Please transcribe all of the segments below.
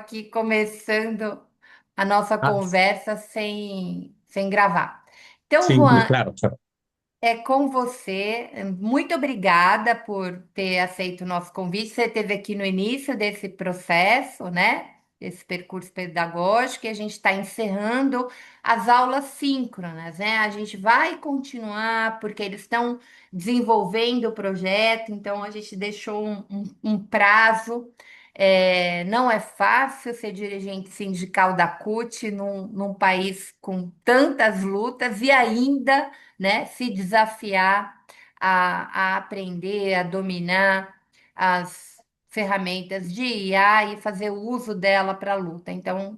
aqui começando a nossa Ah, conversa sem gravar. Então, sí, Juan, claro, claro. é com você. Muito obrigada por ter aceito o nosso convite. Você esteve aqui no início desse processo, né? Esse percurso pedagógico, e a gente está encerrando as aulas síncronas, né? A gente vai continuar, porque eles estão desenvolvendo o projeto, então a gente deixou um prazo. Não é fácil ser dirigente sindical da CUT num país com tantas lutas e ainda, né, se desafiar a aprender, a dominar as ferramentas de IA e fazer o uso dela para a luta. Então,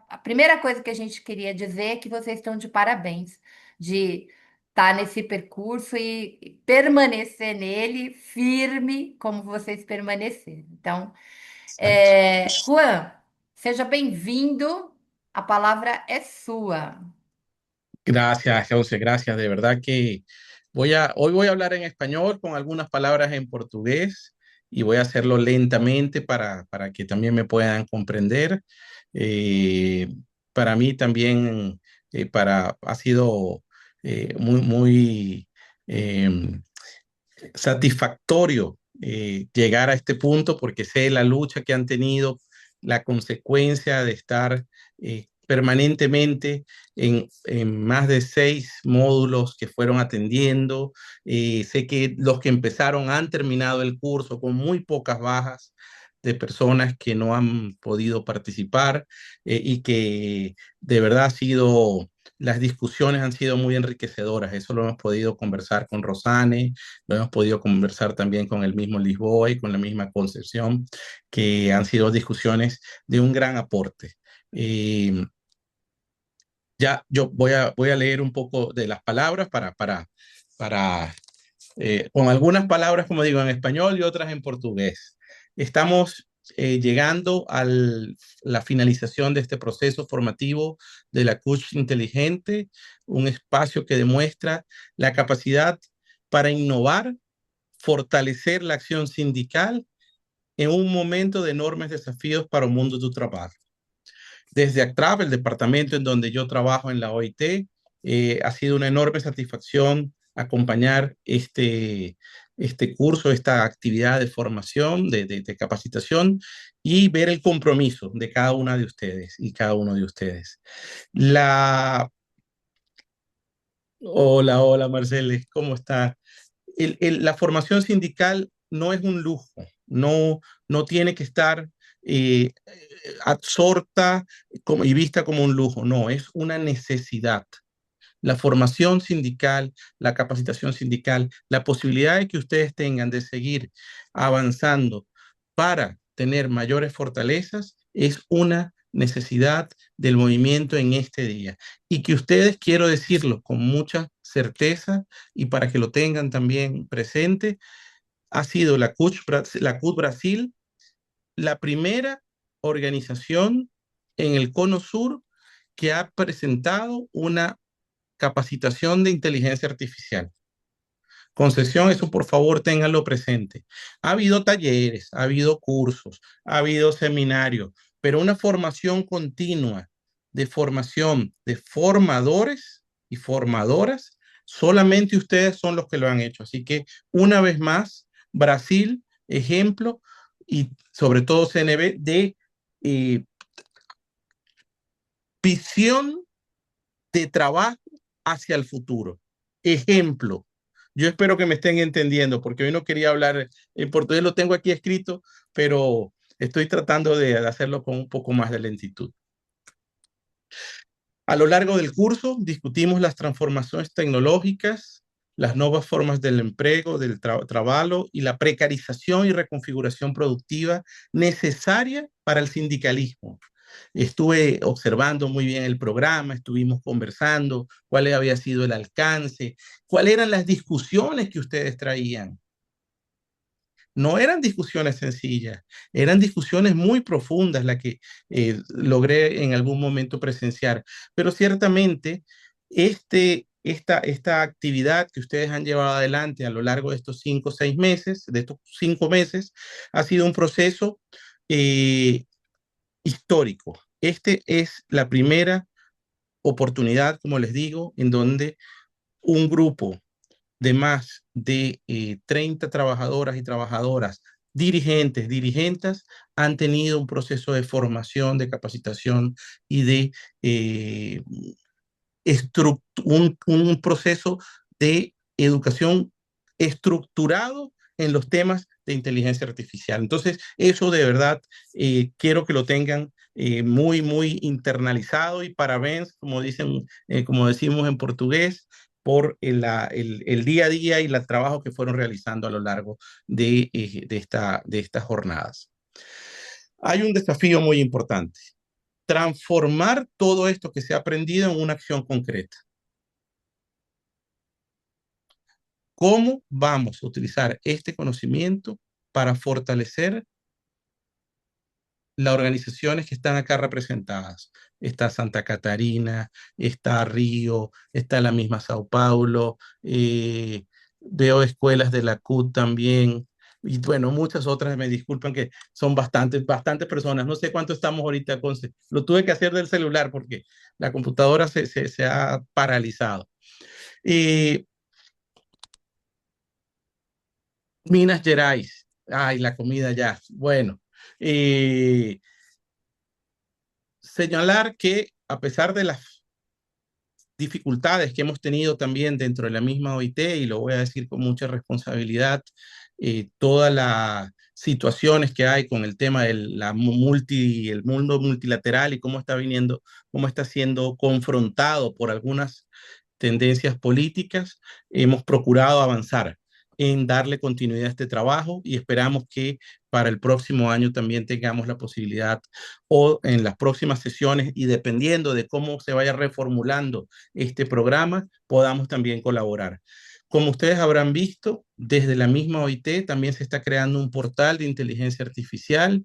a primeira coisa que a gente queria dizer é que vocês estão de parabéns de estar nesse percurso e permanecer nele firme como vocês permaneceram. Então, Exacto. Juan, seja bem-vindo. A palavra é sua. Gracias, José, gracias. De verdad que hoy voy a hablar en español con algunas palabras en portugués y voy a hacerlo lentamente para que también me puedan comprender. Eh, para mí también ha sido muy em, satisfactorio llegar a este punto porque sé la lucha que han tenido, la consecuencia de estar permanentemente en más de 6 módulos que fueron atendiendo. Sé que los que empezaron han terminado el curso con muy pocas bajas de personas que no han podido participar y que de verdad las discusiones han sido muy enriquecedoras. Eso lo hemos podido conversar con Rosane, lo hemos podido conversar también con el mismo Lisboa y con la misma Concepción, que han sido discusiones de un gran aporte. Eh, ya yo voy a leer un poco de las palabras para con algunas palabras, como digo, en español y otras en portugués. Estamos llegando a la finalización de este proceso formativo de la CUCH Inteligente, un espacio que demuestra la capacidad para innovar, fortalecer la acción sindical en un momento de enormes desafíos para el mundo del trabajo. Desde ACTRAV, el departamento en donde yo trabajo en la OIT, ha sido una enorme satisfacción acompañar este curso, esta actividad de formación, de capacitación y ver el compromiso de cada una de ustedes y cada uno de ustedes. La... Hola, hola Marceles, ¿cómo estás? La formación sindical no es un lujo, no tiene que estar absorta como, y vista como un lujo, no, es una necesidad. La formación sindical, la capacitación sindical, la posibilidad de que ustedes tengan de seguir avanzando para tener mayores fortalezas es una necesidad del movimiento en este día. Y que ustedes, quiero decirlo con mucha certeza y para que lo tengan también presente, ha sido la CUT Brasil la primera organización en el Cono Sur que ha presentado una capacitación de inteligencia artificial. Concesión, eso por favor ténganlo presente. Ha habido talleres, ha habido cursos, ha habido seminarios, pero una formación continua de formación de formadores y formadoras, solamente ustedes son los que lo han hecho. Así que una vez más, Brasil, ejemplo, y sobre todo CNB, de eh, visión de trabajo hacia el futuro. Ejemplo. Yo espero que me estén entendiendo, porque hoy no quería hablar en portugués, lo tengo aquí escrito, pero estoy tratando de hacerlo con un poco más de lentitud. A lo largo del curso discutimos las transformaciones tecnológicas, las nuevas formas del empleo, del trabajo y la precarización y reconfiguración productiva necesaria para el sindicalismo. Estuve observando muy bien el programa, estuvimos conversando cuál había sido el alcance, cuáles eran las discusiones que ustedes traían. No eran discusiones sencillas, eran discusiones muy profundas las que logré en algún momento presenciar. Pero ciertamente esta actividad que ustedes han llevado adelante a lo largo de estos 5 o 6 meses, de estos 5 meses, ha sido un proceso eh, histórico. Este es la primera oportunidad, como les digo, en donde un grupo de más de 30 trabajadoras y trabajadoras, dirigentes, han tenido un proceso de formación, de capacitación y de eh, un proceso de educación estructurado en los temas de inteligencia artificial. Entonces, eso de verdad quiero que lo tengan muy, muy internalizado y parabéns, como dicen, como decimos en portugués, por el día a día y el trabajo que fueron realizando a lo largo de estas jornadas. Hay un desafío muy importante, transformar todo esto que se ha aprendido en una acción concreta. ¿Cómo vamos a utilizar este conocimiento para fortalecer las organizaciones que están acá representadas? Está Santa Catarina, está Río, está la misma Sao Paulo, veo escuelas de la CUT también, y bueno, muchas otras, me disculpan que son bastantes personas, no sé cuánto estamos ahorita, Conce. Lo tuve que hacer del celular porque la computadora se ha paralizado. Eh, Minas Gerais. Ay, la comida ya. Bueno, eh, señalar que a pesar de las dificultades que hemos tenido también dentro de la misma OIT, y lo voy a decir con mucha responsabilidad, todas las situaciones que hay con el tema el mundo multilateral y cómo está viniendo, cómo está siendo confrontado por algunas tendencias políticas, hemos procurado avanzar en darle continuidad a este trabajo y esperamos que para el próximo año también tengamos la posibilidad o en las próximas sesiones y dependiendo de cómo se vaya reformulando este programa, podamos también colaborar. Como ustedes habrán visto, desde la misma OIT también se está creando un portal de inteligencia artificial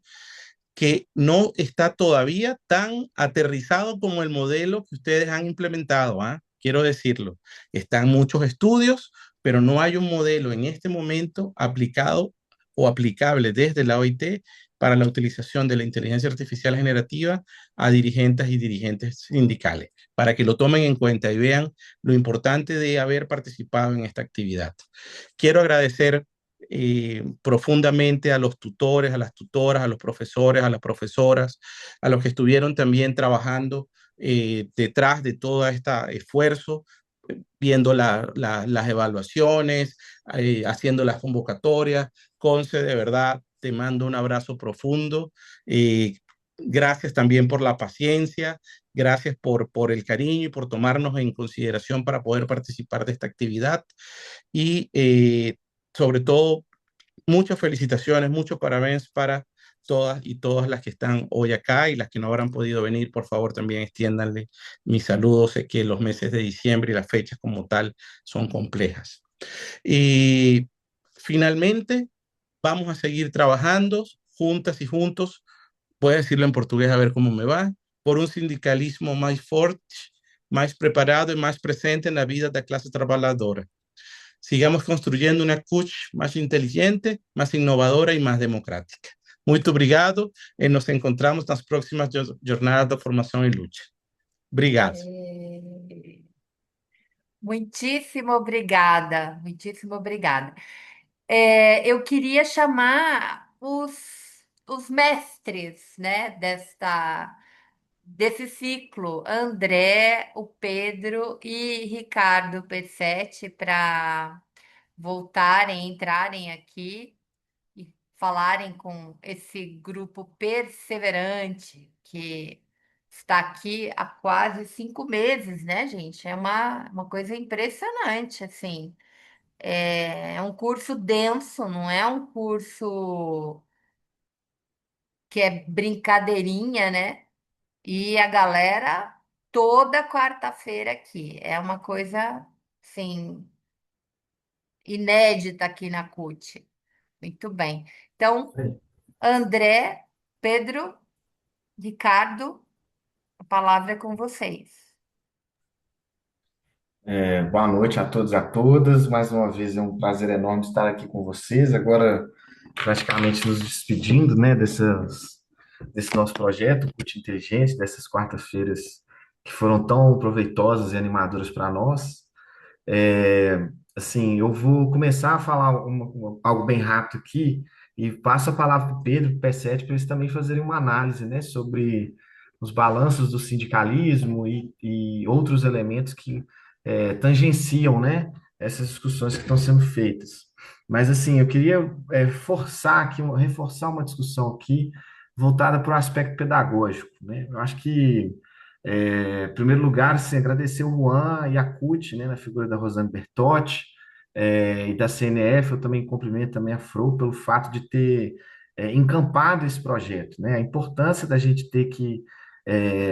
que no está todavía tan aterrizado como el modelo que ustedes han implementado, ¿ah? Quiero decirlo. Están muchos estudios, pero no hay un modelo en este momento aplicado o aplicable desde la OIT para la utilización de la inteligencia artificial generativa a dirigentes y dirigentes sindicales, para que lo tomen en cuenta y vean lo importante de haber participado en esta actividad. Quiero agradecer profundamente a los tutores, a las tutoras, a los profesores, a las profesoras, a los que estuvieron también trabajando detrás de todo este esfuerzo, viendo las evaluaciones, haciendo las convocatorias. Conce, de verdad, te mando un abrazo profundo. Eh, Gracias también por la paciencia, gracias por el cariño y por tomarnos en consideración para poder participar de esta actividad. Y sobre todo, muchas felicitaciones, muchos parabéns para todas y todas las que están hoy acá y las que no habrán podido venir, por favor también extiéndanle mis saludos. Sé que los meses de diciembre y las fechas como tal son complejas. Y finalmente, vamos a seguir trabajando juntas y juntos, voy a decirlo en portugués a ver cómo me va, por un sindicalismo más fuerte, más preparado y más presente en la vida de la clase trabajadora. Sigamos construyendo uma CUT mais inteligente, mais inovadora e mais democrática. Muito obrigado e nos encontramos nas próximas jornadas da formação e luta. Obrigado. É, muitíssimo obrigada, muitíssimo obrigada. Eu queria chamar os mestres, né, desse ciclo, André, o Pedro e Ricardo Pessetti, para voltarem, entrarem aqui e falarem com esse grupo perseverante que está aqui há quase 5 meses, né, gente? É uma coisa impressionante, assim. É um curso denso, não é um curso que é brincadeirinha, né? E a galera toda quarta-feira aqui. É uma coisa, assim, inédita aqui na CUT. Muito bem. Então, André, Pedro, Ricardo, a palavra é com vocês. Boa noite a todos e a todas. Mais uma vez é um prazer enorme estar aqui com vocês. Agora, praticamente nos despedindo, né, desse nosso projeto, CUT Inteligente, dessas quartas-feiras que foram tão proveitosas e animadoras para nós. É, assim, eu vou começar a falar algo bem rápido aqui e passo a palavra para o Pedro, para o P7, para eles também fazerem uma análise, né, sobre os balanços do sindicalismo e outros elementos que tangenciam, né, essas discussões que estão sendo feitas. Mas, assim, eu queria forçar aqui, reforçar uma discussão aqui voltada para o aspecto pedagógico, né? Eu acho que em primeiro lugar, assim, agradecer o Juan e a CUT, né, na figura da Rosane Bertotti, e da CNF. Eu também cumprimento também a FRO pelo fato de ter encampado esse projeto, né? A importância da gente ter que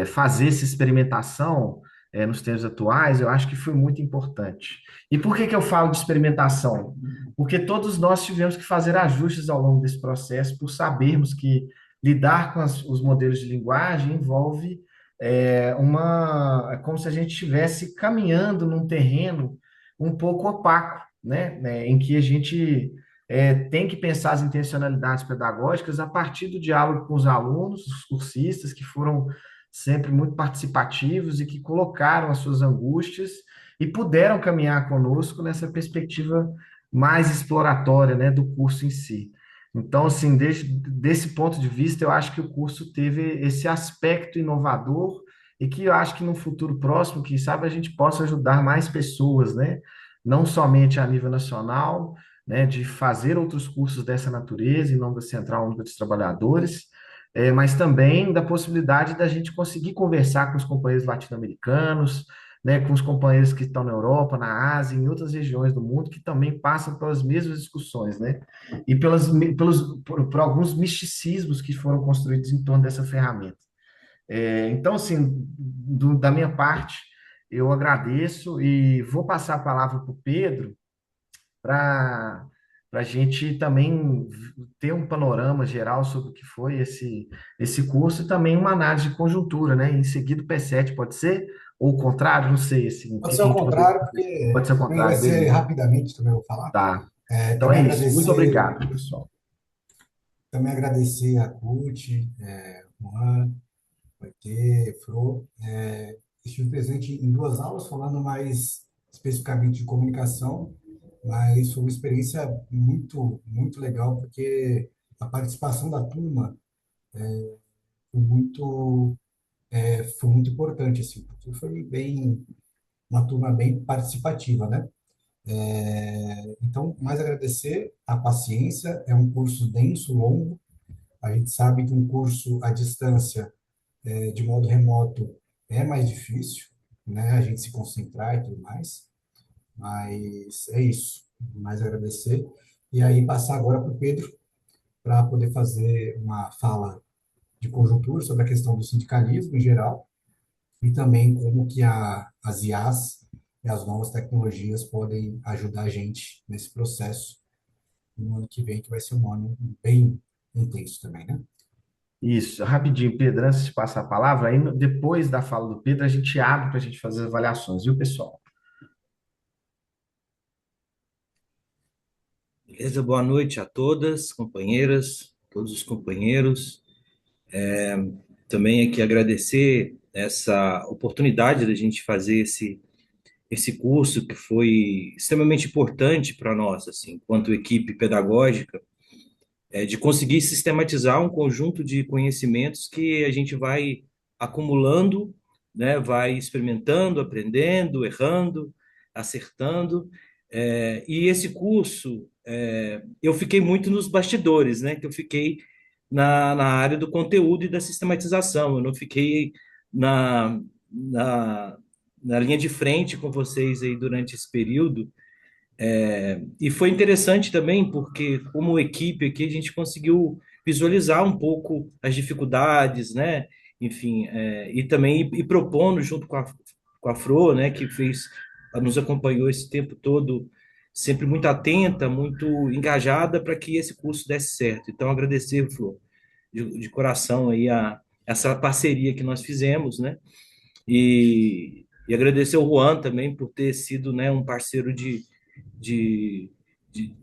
fazer essa experimentação nos tempos atuais, eu acho que foi muito importante. E por que que eu falo de experimentação? Porque todos nós tivemos que fazer ajustes ao longo desse processo, por sabermos que lidar com os modelos de linguagem envolve é como se a gente estivesse caminhando num terreno um pouco opaco, em que a gente tem que pensar as intencionalidades pedagógicas a partir do diálogo com os alunos, os cursistas, que foram sempre muito participativos e que colocaram as suas angústias e puderam caminhar conosco nessa perspectiva mais exploratória, né, do curso em si. Então, assim, desse ponto de vista, eu acho que o curso teve esse aspecto inovador e que eu acho que no futuro próximo, quem sabe, a gente possa ajudar mais pessoas, né? Não somente a nível nacional, né, de fazer outros cursos dessa natureza, em nome da Central Única dos Trabalhadores, mas também da possibilidade da gente conseguir conversar com os companheiros latino-americanos, né, com os companheiros que estão na Europa, na Ásia, em outras regiões do mundo, que também passam pelas mesmas discussões, né? E por alguns misticismos que foram construídos em torno dessa ferramenta. Então, assim, da minha parte, eu agradeço e vou passar a palavra para o Pedro para a gente também ter um panorama geral sobre o que foi esse curso e também uma análise de conjuntura, né? Em seguida o P7 pode ser? Ou o contrário, não sei, assim, o Pode que ser que a ao gente poderia contrário, fazer? porque Pode ser o também vai contrário, ser beleza. rapidamente, também vou falar. Tá. Então Também é isso. Muito agradecer, obrigado, pessoal. também agradecer a CUT, Juan, Maitê, Fro. Estive presente em duas aulas, falando mais especificamente de comunicação, mas foi uma experiência muito, muito legal, porque a participação da turma foi foi muito importante, assim, porque foi bem, uma turma bem participativa, né? Então, mais agradecer a paciência. É um curso denso, longo. A gente sabe que um curso à distância, de modo remoto, é mais difícil, né? A gente se concentrar e tudo mais. Mas é isso. Mais agradecer. E aí, passar agora para o Pedro, para poder fazer uma fala de conjuntura sobre a questão do sindicalismo em geral e também como que as IAs e as novas tecnologias podem ajudar a gente nesse processo no ano que vem, que vai ser um ano bem intenso também, né? Isso, rapidinho, Pedro, antes de passar a palavra, aí depois da fala do Pedro, a gente abre para a gente fazer as avaliações, viu, pessoal? Beleza? Boa noite a todas, companheiras, todos os companheiros. Também aqui agradecer essa oportunidade da gente fazer esse curso que foi extremamente importante para nós, assim, enquanto equipe pedagógica, de conseguir sistematizar um conjunto de conhecimentos que a gente vai acumulando, né, vai experimentando, aprendendo, errando, acertando. E esse curso, eu fiquei muito nos bastidores, né, que eu fiquei na área do conteúdo e da sistematização, eu não fiquei na, na, na linha de frente com vocês aí durante esse período, e foi interessante também, porque como equipe aqui, a gente conseguiu visualizar um pouco as dificuldades, né? Enfim, e também ir propondo junto com a Fro, né? Que fez, nos acompanhou esse tempo todo, sempre muito atenta, muito engajada para que esse curso desse certo. Então, agradecer, Fro, de coração aí essa parceria que nós fizemos, né? E agradecer ao Juan também por ter sido, né, um parceiro de,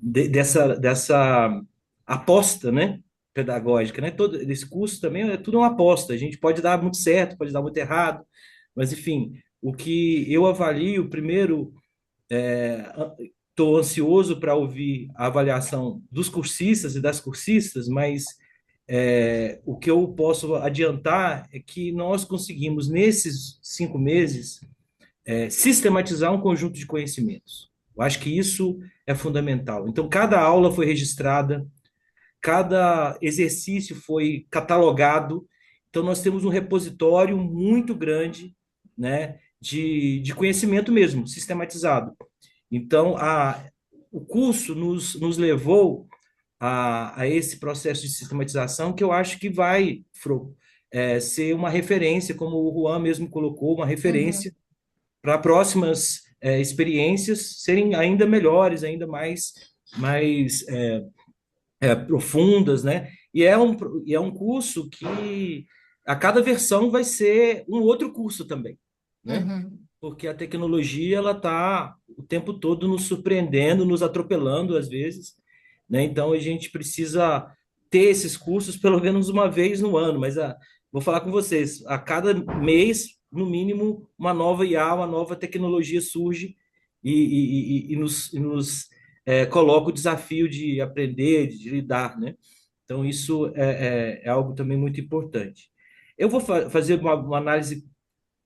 dessa aposta, né? pedagógica, né? Todo esse curso também é tudo uma aposta. A gente pode dar muito certo, pode dar muito errado, mas enfim, o que eu avalio primeiro, estou ansioso para ouvir a avaliação dos cursistas e das cursistas, mas o que eu posso adiantar é que nós conseguimos, nesses 5 meses, sistematizar um conjunto de conhecimentos. Eu acho que isso é fundamental. Então, cada aula foi registrada, cada exercício foi catalogado. Então, nós temos um repositório muito grande, né, de conhecimento mesmo, sistematizado. Então, o curso nos levou a esse processo de sistematização que eu acho que vai, Fro, ser uma referência, como o Juan mesmo colocou, uma Uhum, referência para próximas experiências serem ainda melhores, ainda mais profundas, né? E é um curso que a cada versão vai ser um outro curso também, né? uhum. Porque a tecnologia ela está o tempo todo nos surpreendendo, nos atropelando às vezes, né? Então a gente precisa ter esses cursos pelo menos uma vez no ano, mas vou falar com vocês, a cada mês, no mínimo, uma nova IA, uma nova tecnologia surge e nos coloca o desafio de aprender, de lidar, né? Então isso é algo também muito importante. Eu vou fazer uma análise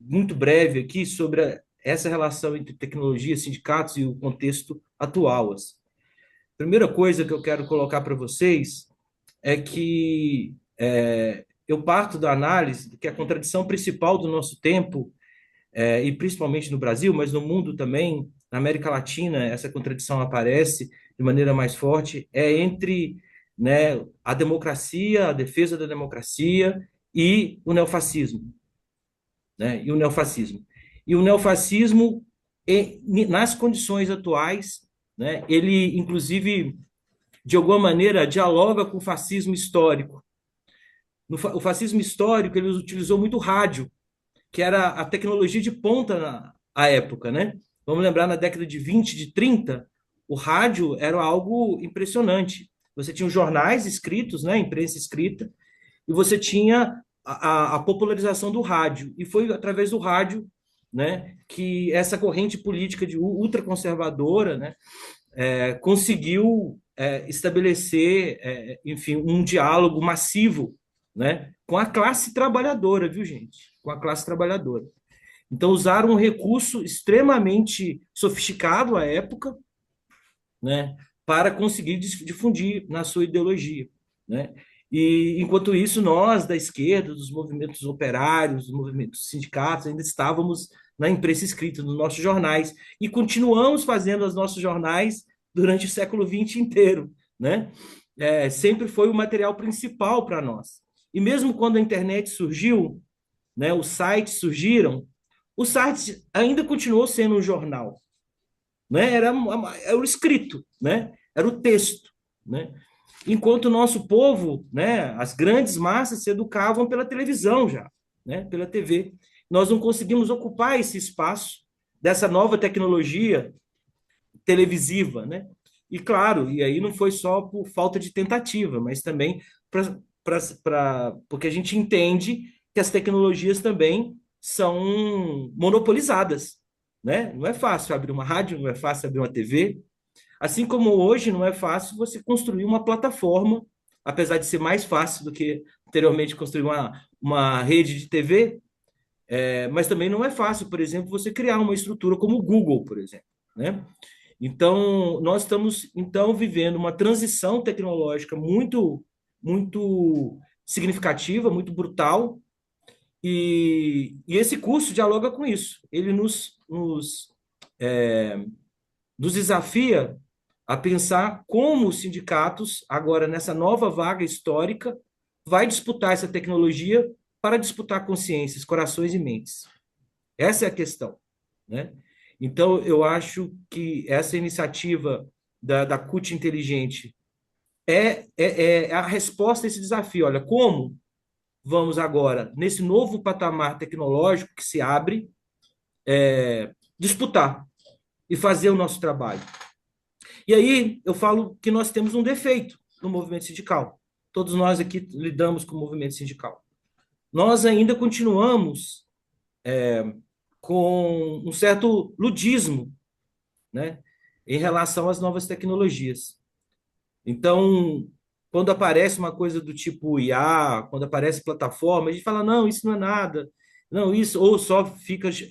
muito breve aqui sobre essa relação entre tecnologia, sindicatos e o contexto atual, assim. Primeira coisa que eu quero colocar para vocês é que eu parto da análise de que a contradição principal do nosso tempo, e principalmente no Brasil, mas no mundo também, na América Latina, essa contradição aparece de maneira mais forte, é entre, né, a democracia, a defesa da democracia e o neofascismo, né? E o neofascismo. E o neofascismo, nas condições atuais, né, ele, inclusive, de alguma maneira, dialoga com o fascismo histórico. O fascismo histórico, ele utilizou muito rádio, que era a tecnologia de ponta à época, né? Vamos lembrar, na década de 20, de 30, o rádio era algo impressionante. Você tinha os jornais escritos, né, imprensa escrita, e você tinha a popularização do rádio. E foi através do rádio, né, que essa corrente política de ultraconservadora, né, conseguiu estabelecer, enfim, um diálogo massivo, né, com a classe trabalhadora, viu, gente? Com a classe trabalhadora. Então, usaram um recurso extremamente sofisticado à época, né, para conseguir difundir na sua ideologia, né? E enquanto isso, nós da esquerda, dos movimentos operários, dos movimentos sindicatos, ainda estávamos na imprensa escrita, nos nossos jornais, e continuamos fazendo os nossos jornais durante o século XX inteiro, né? Sempre foi o material principal para nós. E mesmo quando a internet surgiu, né, os sites surgiram, o site ainda continuou sendo um jornal, né? Era o escrito, né? Era o texto, né? Enquanto o nosso povo, né, as grandes massas se educavam pela televisão já, né, pela TV. Nós não conseguimos ocupar esse espaço dessa nova tecnologia televisiva, né? E claro, e aí não foi só por falta de tentativa, mas também porque a gente entende que as tecnologias também são monopolizadas, né? Não é fácil abrir uma rádio, não é fácil abrir uma TV, assim como hoje não é fácil você construir uma plataforma, apesar de ser mais fácil do que anteriormente construir uma rede de TV, mas também não é fácil, por exemplo, você criar uma estrutura como o Google, por exemplo, né? Então, nós estamos então vivendo uma transição tecnológica muito, muito significativa, muito brutal, e esse curso dialoga com isso. Ele nos desafia a pensar como os sindicatos, agora nessa nova vaga histórica, vai disputar essa tecnologia para disputar consciências, corações e mentes. Essa é a questão, né? Então, eu acho que essa iniciativa da CUT Inteligente é a resposta a esse desafio. Olha, como vamos agora, nesse novo patamar tecnológico que se abre, disputar e fazer o nosso trabalho. E aí eu falo que nós temos um defeito no movimento sindical. todos nós aqui lidamos com o movimento sindical. Nós ainda continuamos com um certo ludismo, né, em relação às novas tecnologias. Então, quando aparece uma coisa do tipo IA, quando aparece plataforma, a gente fala, não, isso não é nada, não, isso, ou só fica, de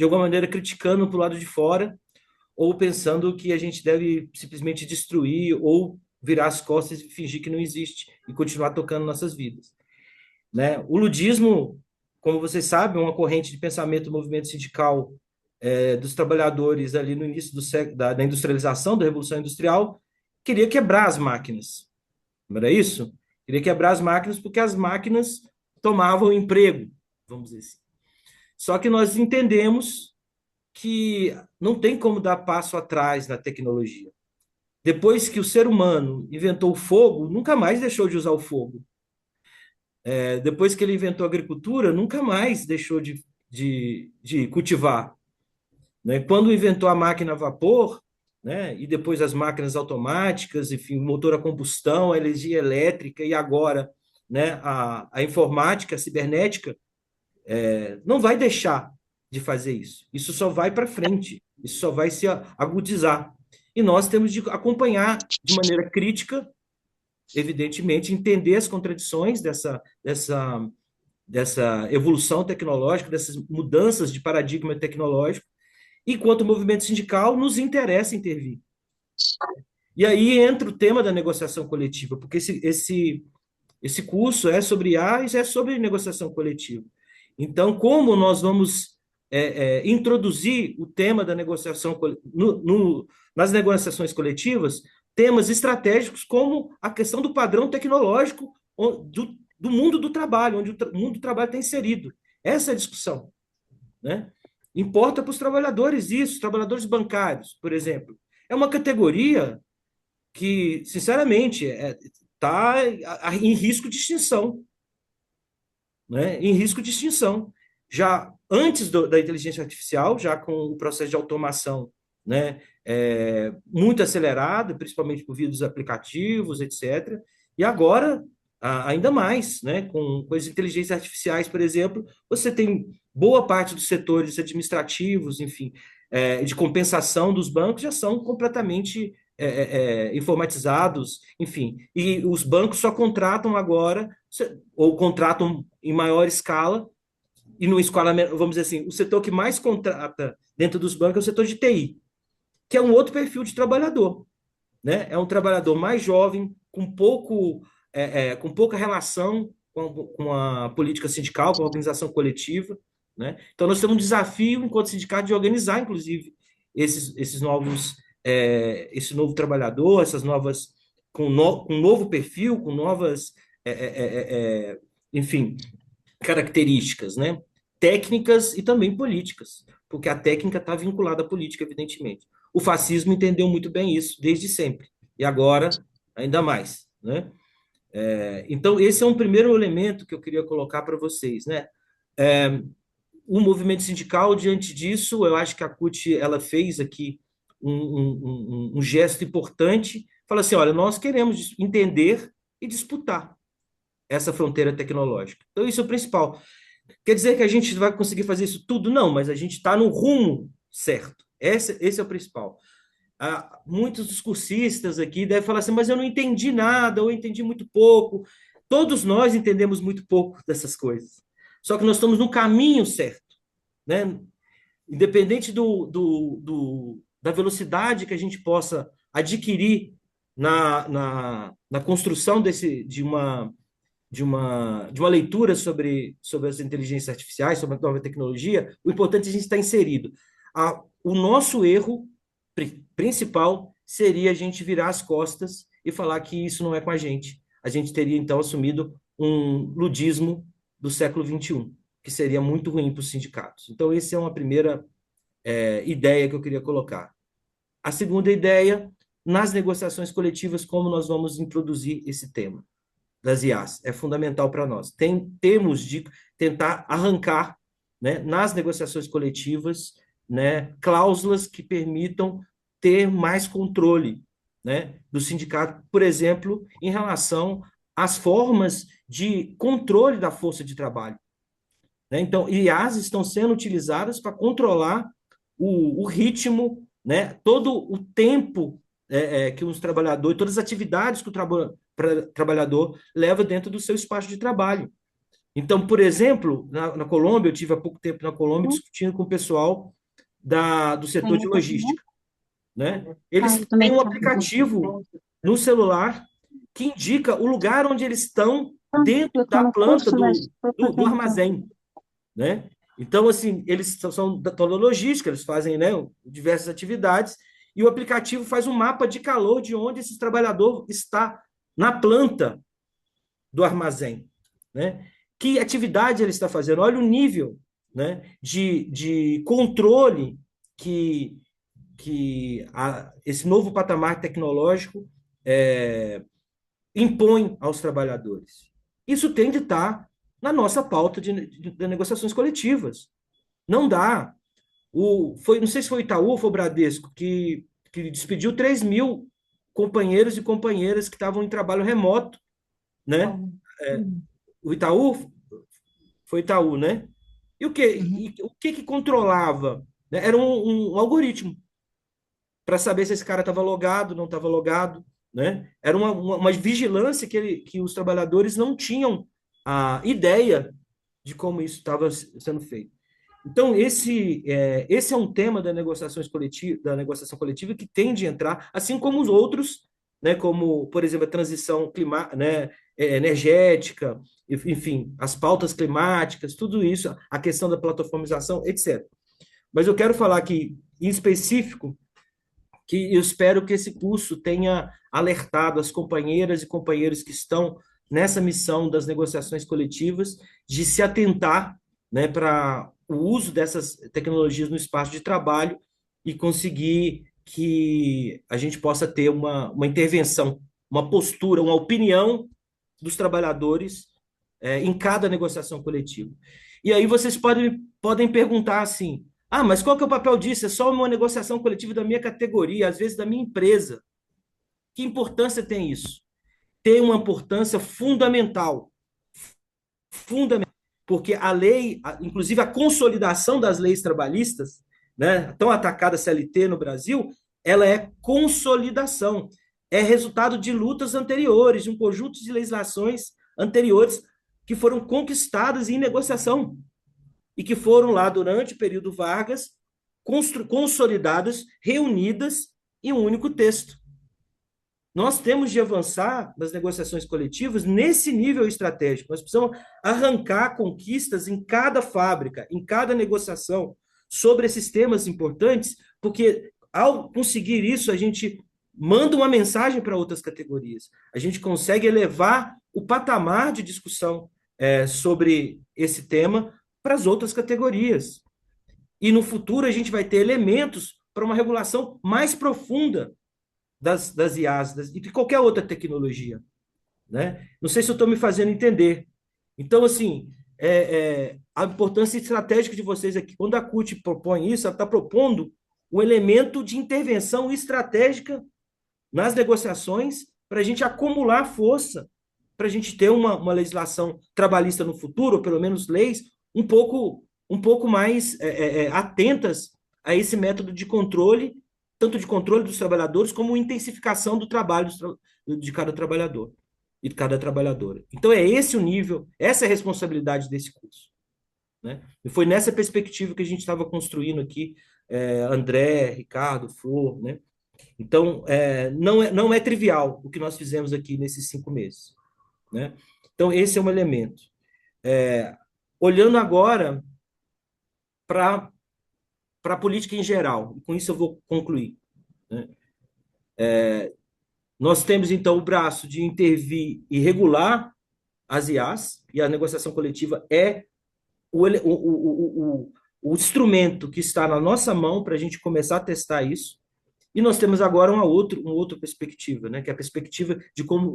alguma maneira, criticando para o lado de fora, ou pensando que a gente deve simplesmente destruir ou virar as costas e fingir que não existe e continuar tocando nossas vidas, né? O ludismo, como vocês sabem, é uma corrente de pensamento do movimento sindical dos trabalhadores ali no início da industrialização, da Revolução Industrial, queria quebrar as máquinas. Não era isso? Queria quebrar as máquinas porque as máquinas tomavam o emprego, vamos dizer assim. Só que nós entendemos que não tem como dar passo atrás na tecnologia. Depois que o ser humano inventou o fogo, nunca mais deixou de usar o fogo. Depois que ele inventou a agricultura, nunca mais deixou de cultivar, né? Quando inventou a máquina a vapor, né, e depois as máquinas automáticas, enfim, motor a combustão, a energia elétrica e agora, né, a informática, a cibernética, não vai deixar de fazer isso. Isso só vai para frente, isso só vai se agudizar. E nós temos de acompanhar de maneira crítica, evidentemente, entender as contradições dessa evolução tecnológica, dessas mudanças de paradigma tecnológico, enquanto o movimento sindical nos interessa intervir. E aí entra o tema da negociação coletiva, porque esse curso é sobre IA e é sobre negociação coletiva. Então, como nós vamos introduzir o tema da negociação nas negociações coletivas, temas estratégicos como a questão do padrão tecnológico do mundo do trabalho, onde o mundo do trabalho está inserido. Essa é a discussão, né? Importa para os trabalhadores isso, trabalhadores bancários, por exemplo. É uma categoria que, sinceramente, está em risco de extinção, né? Em risco de extinção. Já antes da inteligência artificial, já com o processo de automação, né, muito acelerado, principalmente por via dos aplicativos, etc. E agora, ainda mais, né, com as inteligências artificiais, por exemplo, você tem boa parte dos setores administrativos, enfim, de compensação dos bancos já são completamente informatizados, enfim, e os bancos só contratam agora, ou contratam em maior escala, e numa escala, vamos dizer assim, o setor que mais contrata dentro dos bancos é o setor de TI, que é um outro perfil de trabalhador, né? É um trabalhador mais jovem, com pouca relação com a política sindical, com a organização coletiva, né? Então, nós temos um desafio, enquanto sindicato, de organizar, inclusive, esse novo trabalhador, essas novas, com um novo perfil, com novas, enfim, características, né? Técnicas e também políticas, porque a técnica está vinculada à política, evidentemente. O fascismo entendeu muito bem isso desde sempre, e agora ainda mais, né? Então, esse é um primeiro elemento que eu queria colocar para vocês, né? O movimento sindical, diante disso, eu acho que a CUT ela fez aqui um gesto importante, fala assim, olha, nós queremos entender e disputar essa fronteira tecnológica. Então, isso é o principal. Quer dizer que a gente vai conseguir fazer isso tudo? Não, mas a gente está no rumo certo. Esse é o principal. Muitos dos cursistas aqui devem falar assim, mas eu não entendi nada, ou eu entendi muito pouco. Todos nós entendemos muito pouco dessas coisas. Só que nós estamos no caminho certo, né? Independente da velocidade que a gente possa adquirir na construção de uma leitura sobre as inteligências artificiais, sobre a nova tecnologia, o importante é a gente estar inserido. O nosso erro principal seria a gente virar as costas e falar que isso não é com a gente. A gente teria, então, assumido um ludismo do século XXI, que seria muito ruim para os sindicatos. Então, essa é uma primeira ideia que eu queria colocar. A segunda ideia, nas negociações coletivas, como nós vamos introduzir esse tema das IAs. É fundamental para nós. Temos de tentar arrancar, né, nas negociações coletivas, né, cláusulas que permitam ter mais controle, né, do sindicato, por exemplo, em relação as formas de controle da força de trabalho, né? Então, IAs estão sendo utilizadas para controlar o ritmo, né? Todo o tempo que os trabalhadores, todas as atividades que o trabalhador leva dentro do seu espaço de trabalho. Então, por exemplo, na Colômbia, eu tive há pouco tempo na Colômbia discutindo com o pessoal do setor de logística, né? Eles têm um aplicativo no celular que indica o lugar onde eles estão dentro da planta do armazém, né? Então, assim, eles são da toda logística, eles fazem, né, diversas atividades, e o aplicativo faz um mapa de calor de onde esse trabalhador está na planta do armazém, né? Que atividade ele está fazendo? Olha o nível, né, de controle que esse novo patamar tecnológico impõe aos trabalhadores. Isso tem de estar na nossa pauta de negociações coletivas. Não dá. Não sei se foi o Itaú ou foi o Bradesco que despediu 3.000 companheiros e companheiras que estavam em trabalho remoto, né? O Itaú foi Itaú, né? E o que controlava? Né? Era um algoritmo para saber se esse cara estava logado, não estava logado, né? Era uma vigilância que os trabalhadores não tinham a ideia de como isso estava sendo feito. Então, esse é um tema da negociação coletiva que tem de entrar, assim como os outros, né, como, por exemplo, a transição né, energética, enfim, as pautas climáticas, tudo isso, a questão da plataformização, etc. Mas eu quero falar aqui, em específico, que eu espero que esse curso tenha alertado as companheiras e companheiros que estão nessa missão das negociações coletivas de se atentar, né, para o uso dessas tecnologias no espaço de trabalho e conseguir que a gente possa ter uma intervenção, uma postura, uma opinião dos trabalhadores em cada negociação coletiva. E aí vocês podem perguntar assim, mas qual que é o papel disso? É só uma negociação coletiva da minha categoria, às vezes da minha empresa. Que importância tem isso? Tem uma importância fundamental. Fundamental. Porque a lei, inclusive a consolidação das leis trabalhistas, né, tão atacada CLT no Brasil, ela é consolidação. É resultado de lutas anteriores, de um conjunto de legislações anteriores que foram conquistadas em negociação e que foram lá durante o período Vargas consolidadas, reunidas em um único texto. Nós temos de avançar nas negociações coletivas nesse nível estratégico. Nós precisamos arrancar conquistas em cada fábrica, em cada negociação sobre esses temas importantes, porque ao conseguir isso, a gente manda uma mensagem para outras categorias. A gente consegue elevar o patamar de discussão sobre esse tema para as outras categorias. E no futuro a gente vai ter elementos para uma regulação mais profunda das IAs e de qualquer outra tecnologia, né? Não sei se eu estou me fazendo entender. Então, assim, a importância estratégica de vocês aqui, quando a CUT propõe isso, ela está propondo o elemento de intervenção estratégica nas negociações para a gente acumular força, para a gente ter uma legislação trabalhista no futuro, ou pelo menos leis, um pouco mais atentas a esse método de controle, tanto de controle dos trabalhadores, como intensificação do trabalho de cada trabalhador e de cada trabalhadora. Então, é esse o nível, essa é a responsabilidade desse curso, né? E foi nessa perspectiva que a gente estava construindo aqui, André, Ricardo, Flor, né? Então, não é trivial o que nós fizemos aqui nesses 5 meses, né? Então, esse é um elemento. Olhando agora para a política em geral, com isso eu vou concluir, né? Nós temos, então, o braço de intervir e regular as IAs, e a negociação coletiva é o instrumento que está na nossa mão para a gente começar a testar isso. E nós temos agora uma outra perspectiva, né, que é a perspectiva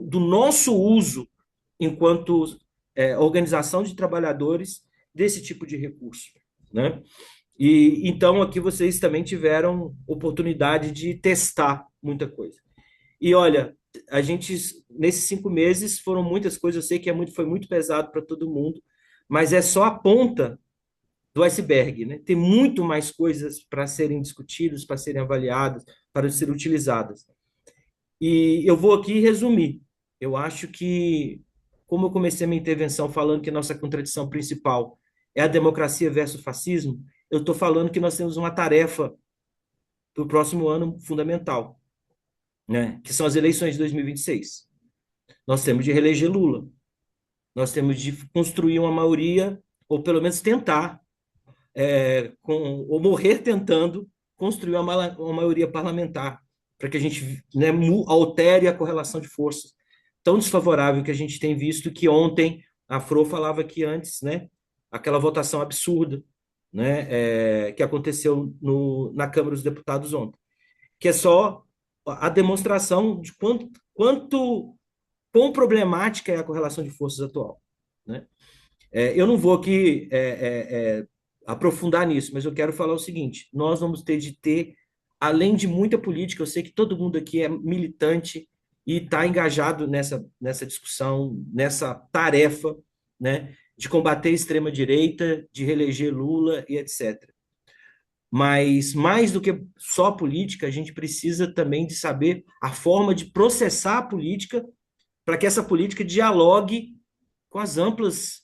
do nosso uso enquanto organização de trabalhadores desse tipo de recurso, né? E então aqui vocês também tiveram oportunidade de testar muita coisa. E olha, a gente, nesses 5 meses, foram muitas coisas, eu sei que foi muito pesado para todo mundo, mas é só a ponta do iceberg, né? Tem muito mais coisas para serem discutidas, para serem avaliadas, para serem utilizadas. E eu vou aqui resumir. Eu acho que, como eu comecei a minha intervenção falando que nossa contradição principal é a democracia versus o fascismo, eu estou falando que nós temos uma tarefa para o próximo ano fundamental, né? Que são as eleições de 2026. Nós temos de reeleger Lula. Nós temos de construir uma maioria, ou pelo menos tentar, ou morrer tentando construir uma maioria parlamentar, para que a gente, né, altere a correlação de forças tão desfavorável que a gente tem visto, que ontem a Fro falava aqui antes, né, aquela votação absurda, né, que aconteceu na Câmara dos Deputados ontem, que é só a demonstração de quão problemática é a correlação de forças atual, né? Eu não vou aqui aprofundar nisso, mas eu quero falar o seguinte: nós vamos ter de ter, além de muita política, eu sei que todo mundo aqui é militante e está engajado nessa discussão, nessa tarefa, né, de combater a extrema-direita, de reeleger Lula e etc. Mas, mais do que só política, a gente precisa também de saber a forma de processar a política para que essa política dialogue com as amplas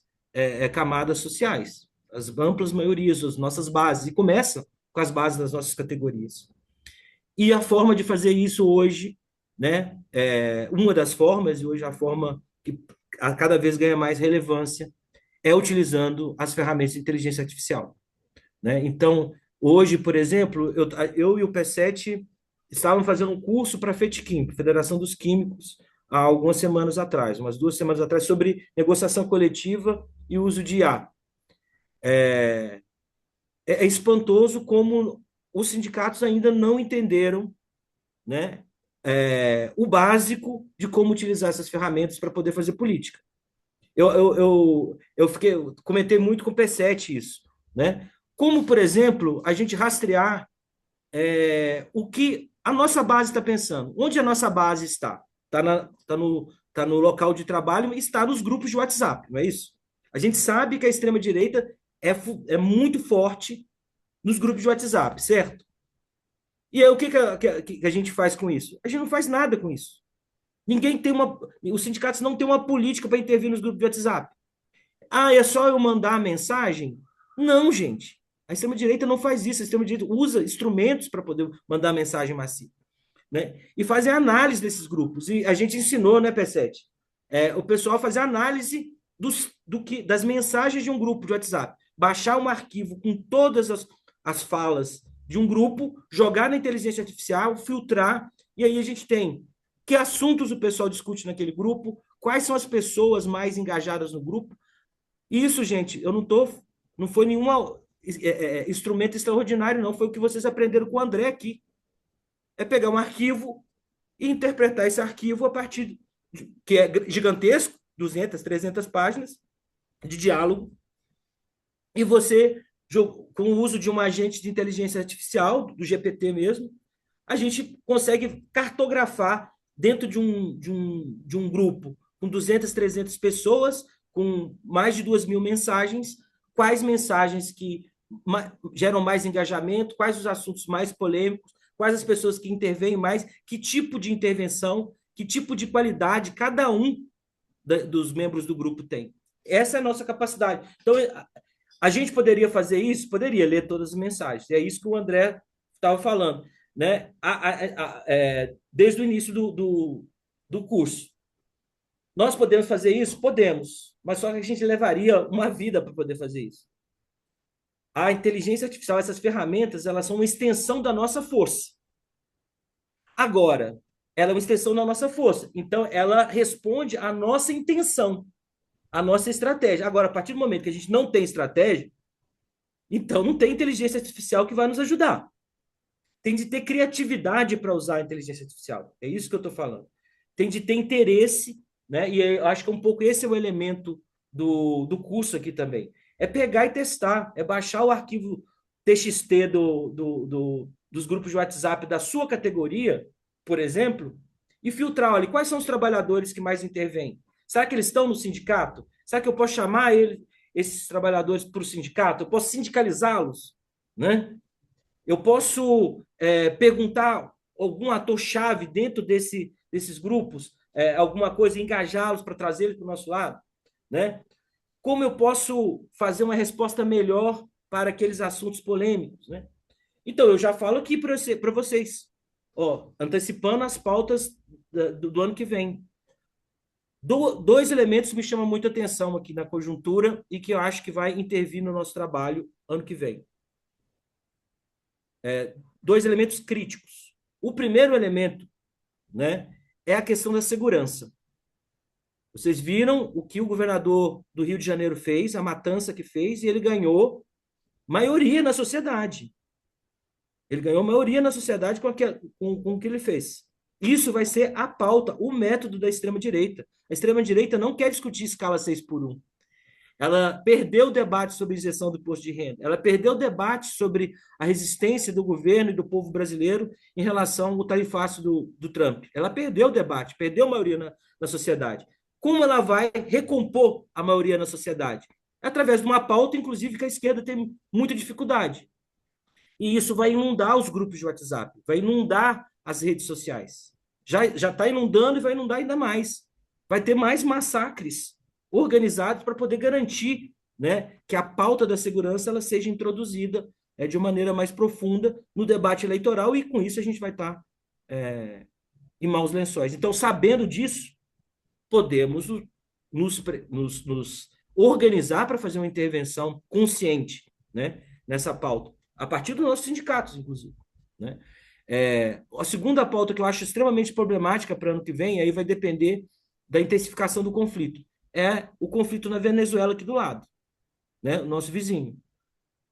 camadas sociais, as amplas maiorias, as nossas bases, e começa com as bases das nossas categorias. E a forma de fazer isso hoje, né, uma das formas, e hoje a forma que a cada vez ganha mais relevância, é utilizando as ferramentas de inteligência artificial, né? Então, hoje, por exemplo, eu e o P7 estavam fazendo um curso para a FETQuim, Federação dos Químicos, há algumas semanas atrás, umas 2 semanas atrás, sobre negociação coletiva e uso de IA. É espantoso como os sindicatos ainda não entenderam, né, o básico de como utilizar essas ferramentas para poder fazer política. Eu comentei muito com o P7 isso, né? Como, por exemplo, a gente rastrear o que a nossa base está pensando. Onde a nossa base está? Tá no local de trabalho e está nos grupos de WhatsApp, não é isso? A gente sabe que a extrema-direita é muito forte nos grupos de WhatsApp, certo? E aí, o que a gente faz com isso? A gente não faz nada com isso. Ninguém tem uma. Os sindicatos não têm uma política para intervir nos grupos de WhatsApp. Ah, é só eu mandar a mensagem? Não, gente. A extrema-direita não faz isso. A extrema-direita usa instrumentos para poder mandar mensagem massiva, né? E fazer análise desses grupos. E a gente ensinou, né, P7? O pessoal fazer análise das mensagens de um grupo de WhatsApp. Baixar um arquivo com todas as falas de um grupo, jogar na inteligência artificial, filtrar, e aí a gente tem que assuntos o pessoal discute naquele grupo, quais são as pessoas mais engajadas no grupo. Isso, gente, não foi nenhum instrumento extraordinário, não. Foi o que vocês aprenderam com o André aqui. É pegar um arquivo e interpretar esse arquivo a partir que é gigantesco, 200, 300 páginas de diálogo, e você, com o uso de um agente de inteligência artificial, do GPT mesmo, a gente consegue cartografar dentro de um grupo com 200, 300 pessoas, com mais de 2.000 mensagens, quais mensagens que geram mais engajamento, quais os assuntos mais polêmicos, quais as pessoas que intervêm mais, que tipo de intervenção, que tipo de qualidade cada um dos membros do grupo tem. Essa é a nossa capacidade. Então, a gente poderia fazer isso? Poderia ler todas as mensagens. E é isso que o André estava falando, né? Desde o início do curso. Nós podemos fazer isso? Podemos, mas só que a gente levaria uma vida para poder fazer isso. A inteligência artificial, essas ferramentas, elas são uma extensão da nossa força. Agora, ela é uma extensão da nossa força. Então, ela responde à nossa intenção, à nossa estratégia. Agora, a partir do momento que a gente não tem estratégia, então não tem inteligência artificial que vai nos ajudar. Tem de ter criatividade para usar a inteligência artificial. É isso que eu estou falando. Tem de ter interesse, né? E eu acho que um pouco esse é o elemento do curso aqui também. É pegar e testar, é baixar o arquivo TXT dos grupos de WhatsApp da sua categoria, por exemplo, e filtrar, olha, quais são os trabalhadores que mais intervêm? Será que eles estão no sindicato? Será que eu posso chamar esses trabalhadores para o sindicato? Eu posso sindicalizá-los, né? Eu posso perguntar algum ator-chave dentro desses grupos, alguma coisa, engajá-los para trazê-los para o nosso lado, né? Como eu posso fazer uma resposta melhor para aqueles assuntos polêmicos, né? Então, eu já falo aqui para vocês, ó, antecipando as pautas do ano que vem. Dois elementos me chamam muita atenção aqui na conjuntura e que eu acho que vai intervir no nosso trabalho ano que vem. Dois elementos críticos. O primeiro elemento, né, é a questão da segurança. Vocês viram o que o governador do Rio de Janeiro fez, a matança que fez, e ele ganhou maioria na sociedade. Ele ganhou maioria na sociedade com o que ele fez. Isso vai ser a pauta, o método da extrema-direita. A extrema-direita não quer discutir escala 6x1. Ela perdeu o debate sobre isenção do imposto de renda. Ela perdeu o debate sobre a resistência do governo e do povo brasileiro em relação ao tarifácio do Trump. Ela perdeu o debate, perdeu a maioria na sociedade. Como ela vai recompor a maioria na sociedade? Através de uma pauta, inclusive, que a esquerda tem muita dificuldade. E isso vai inundar os grupos de WhatsApp, vai inundar as redes sociais. Já está inundando e vai inundar ainda mais. Vai ter mais massacres organizados para poder garantir, né, que a pauta da segurança ela seja introduzida de uma maneira mais profunda no debate eleitoral, e com isso a gente vai estar em maus lençóis. Então, sabendo disso, podemos nos organizar para fazer uma intervenção consciente, né, nessa pauta, a partir dos nossos sindicatos, inclusive, né? A segunda pauta que eu acho extremamente problemática para o ano que vem, aí vai depender da intensificação do conflito, é o conflito na Venezuela aqui do lado, né? O nosso vizinho.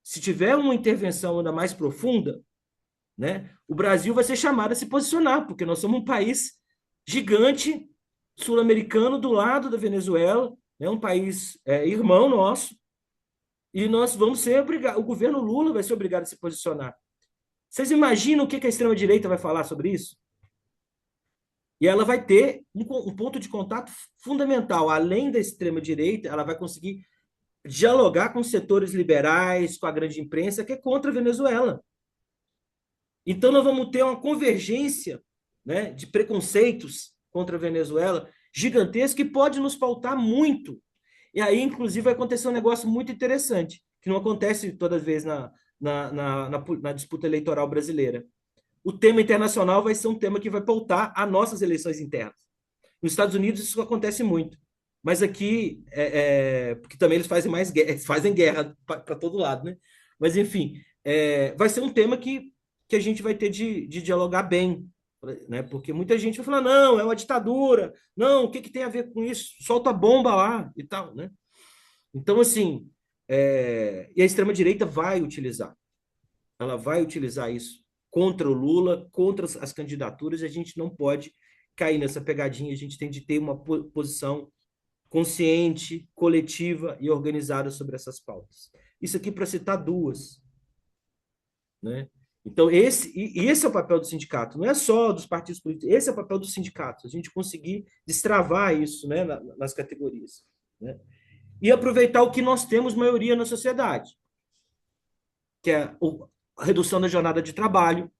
Se tiver uma intervenção ainda mais profunda, né, o Brasil vai ser chamado a se posicionar, porque nós somos um país gigante, sul-americano, do lado da Venezuela, né, um país irmão nosso, e nós vamos ser obrigados, o governo Lula vai ser obrigado a se posicionar. Vocês imaginam o que a extrema-direita vai falar sobre isso? E ela vai ter um ponto de contato fundamental. Além da extrema-direita, ela vai conseguir dialogar com setores liberais, com a grande imprensa, que é contra a Venezuela. Então, nós vamos ter uma convergência, né, de preconceitos contra a Venezuela gigantesca, que pode nos pautar muito. E aí, inclusive, vai acontecer um negócio muito interessante, que não acontece toda vez na disputa eleitoral brasileira. O tema internacional vai ser um tema que vai pautar as nossas eleições internas. Nos Estados Unidos isso acontece muito, mas aqui, porque também eles fazem guerra para todo lado, né? Mas, enfim, vai ser um tema que a gente vai ter de dialogar bem, né? Porque muita gente vai falar, não, é uma ditadura, não, o que tem a ver com isso? Solta a bomba lá e tal, né? Então, assim, e a extrema-direita ela vai utilizar isso contra o Lula, contra as candidaturas, e a gente não pode cair nessa pegadinha, a gente tem de ter uma posição consciente, coletiva e organizada sobre essas pautas. Isso aqui para citar duas, né? Então, esse é o papel do sindicato, não é só dos partidos políticos, esse é o papel dos sindicatos, a gente conseguir destravar isso, né, nas categorias, né? E aproveitar o que nós temos maioria na sociedade, que é a redução da jornada de trabalho,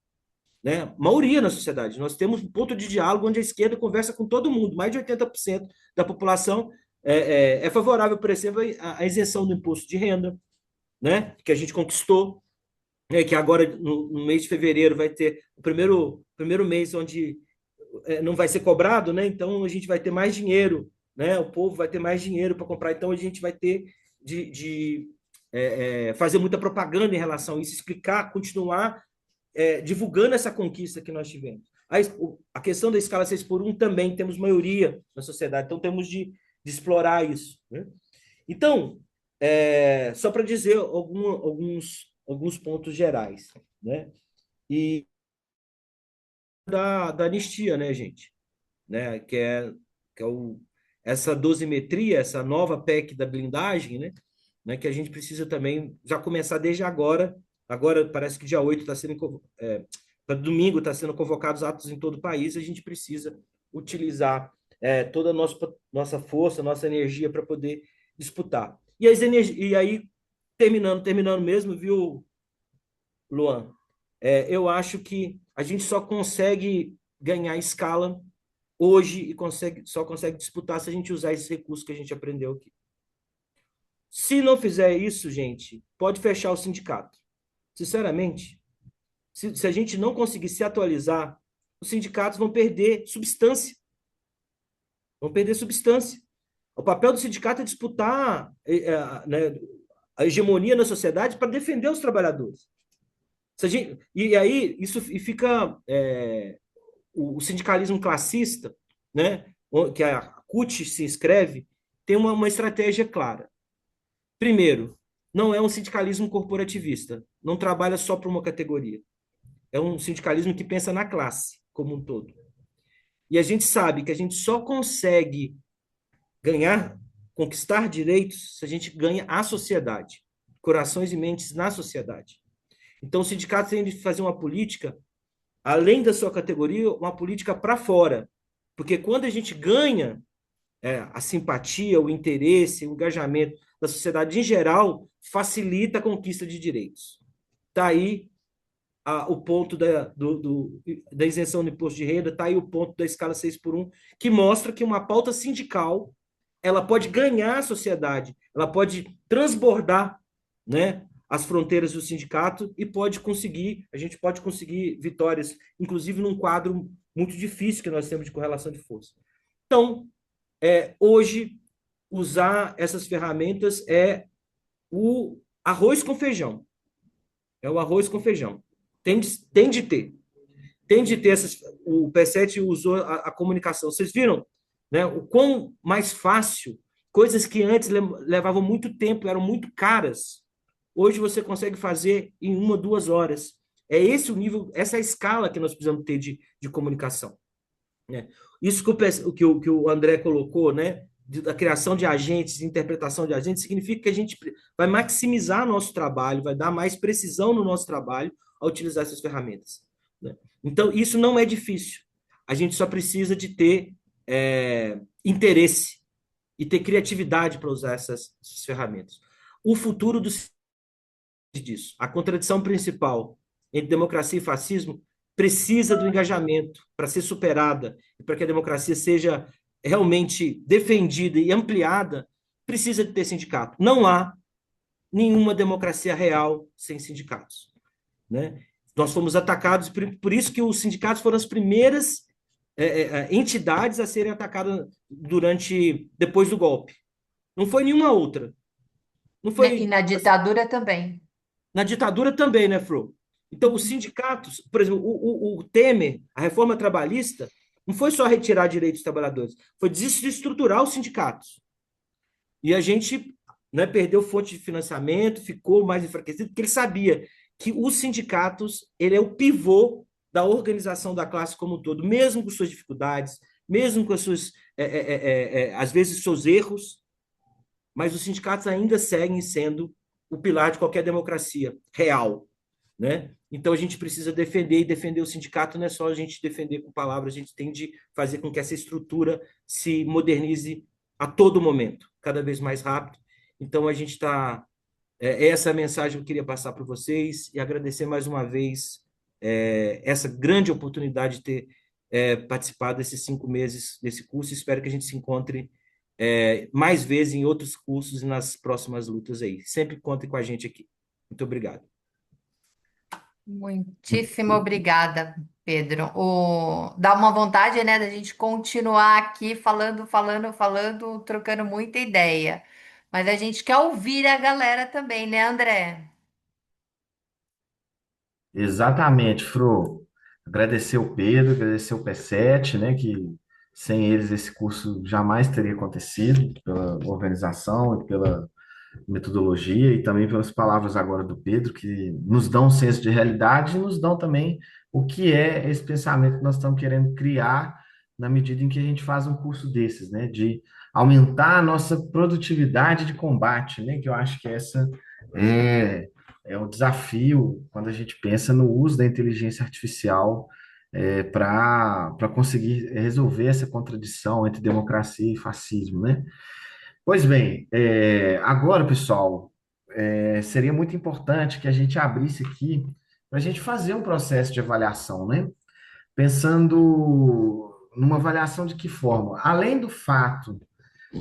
né? Maioria na sociedade. Nós temos um ponto de diálogo onde a esquerda conversa com todo mundo, mais de 80% da população é favorável, por exemplo, à isenção do imposto de renda, né, que a gente conquistou, que agora no mês de fevereiro vai ter o primeiro mês onde não vai ser cobrado, né? Então a gente vai ter mais dinheiro, né? O povo vai ter mais dinheiro para comprar, então a gente vai ter de fazer muita propaganda em relação a isso, explicar, continuar divulgando essa conquista que nós tivemos. A questão da escala 6x1 também temos maioria na sociedade, então temos de explorar isso, né? Então, só para dizer alguns pontos gerais, né? E da anistia, né, gente? Né? Que é essa dosimetria, essa nova PEC da blindagem, né? Que a gente precisa também já começar desde agora. Agora, parece que dia 8 está sendo... para domingo está sendo convocados atos em todo o país, a gente precisa utilizar toda a nossa força, nossa energia para poder disputar. E aí, terminando mesmo, viu, Luan? Eu acho que a gente só consegue ganhar escala hoje e só consegue disputar se a gente usar esses recursos que a gente aprendeu aqui. Se não fizer isso, gente, pode fechar o sindicato. Sinceramente, se a gente não conseguir se atualizar, os sindicatos vão perder substância. Vão perder substância. O papel do sindicato é disputar né, a hegemonia na sociedade para defender os trabalhadores. E aí isso fica o sindicalismo classista, né, que a CUT se inscreve, tem uma estratégia clara. Primeiro, não é um sindicalismo corporativista, não trabalha só para uma categoria. É um sindicalismo que pensa na classe como um todo. E a gente sabe que a gente só consegue conquistar direitos se a gente ganha a sociedade, corações e mentes na sociedade. Então, o sindicato tem de fazer uma política, além da sua categoria, uma política para fora. Porque quando a gente ganha a simpatia, o interesse, o engajamento da sociedade em geral, facilita a conquista de direitos. Está aí o ponto da isenção do imposto de renda, está aí o ponto da escala 6 por 1, que mostra que uma pauta sindical ela pode ganhar a sociedade, ela pode transbordar, né, as fronteiras do sindicato e a gente pode conseguir vitórias, inclusive num quadro muito difícil que nós temos de correlação de força. Então, hoje, usar essas ferramentas é o arroz com feijão. É o arroz com feijão. Tem de ter. Tem de ter o P7 usou a comunicação. Vocês viram, né, o quão mais fácil, coisas que antes levavam muito tempo, eram muito caras, hoje você consegue fazer em 1, 2 horas. É esse o nível, essa é a escala que nós precisamos ter de comunicação. Né? Isso que o André colocou, né, da criação de agentes, de interpretação de agentes, significa que a gente vai maximizar nosso trabalho, vai dar mais precisão no nosso trabalho ao utilizar essas ferramentas. Né? Então, isso não é difícil. A gente só precisa de ter interesse e ter criatividade para usar essas ferramentas. O futuro disso, a contradição principal entre democracia e fascismo precisa do engajamento para ser superada e para que a democracia seja realmente defendida e ampliada, precisa de ter sindicato. Não há nenhuma democracia real sem sindicatos. Né? Nós fomos atacados, por isso que os sindicatos foram as primeiras entidades a serem atacadas depois do golpe. Não foi nenhuma outra. Não foi, E na ditadura também. na ditadura também, né, Fro? Então, os sindicatos, por exemplo, o Temer, a reforma trabalhista, não foi só retirar direitos dos trabalhadores, foi desestruturar os sindicatos. E a gente, né, perdeu fonte de financiamento, ficou mais enfraquecido, porque ele sabia que os sindicatos, ele é o pivô da organização da classe como um todo, mesmo com suas dificuldades, mesmo com as suas, às vezes, seus erros, mas os sindicatos ainda seguem sendo o pilar de qualquer democracia real, né? Então a gente precisa defender, e defender o sindicato não é só a gente defender com palavras, a gente tem de fazer com que essa estrutura se modernize a todo momento, cada vez mais rápido. Então a gente está... essa é a mensagem que eu queria passar para vocês e agradecer mais uma vez essa grande oportunidade de ter participado desses 5 meses desse curso. Espero que a gente se encontre mais vezes em outros cursos e nas próximas lutas aí. Sempre contem com a gente aqui. Muito obrigado. Muitíssimo obrigada, Pedro. Dá uma vontade, né, da gente continuar aqui falando, trocando muita ideia. Mas a gente quer ouvir a galera também, né, André? Exatamente, Fro. Agradecer o Pedro, agradecer o P7, né, que sem eles esse curso jamais teria acontecido, pela organização e pela metodologia, e também pelas palavras agora do Pedro, que nos dão um senso de realidade e nos dão também o que é esse pensamento que nós estamos querendo criar na medida em que a gente faz um curso desses, né, de aumentar a nossa produtividade de combate, né, que eu acho que essa é, é um desafio quando a gente pensa no uso da inteligência artificial para conseguir resolver essa contradição entre democracia e fascismo, né? Pois bem, agora, pessoal, seria muito importante que a gente abrisse aqui para a gente fazer um processo de avaliação, né? Pensando numa avaliação de que forma? Além do fato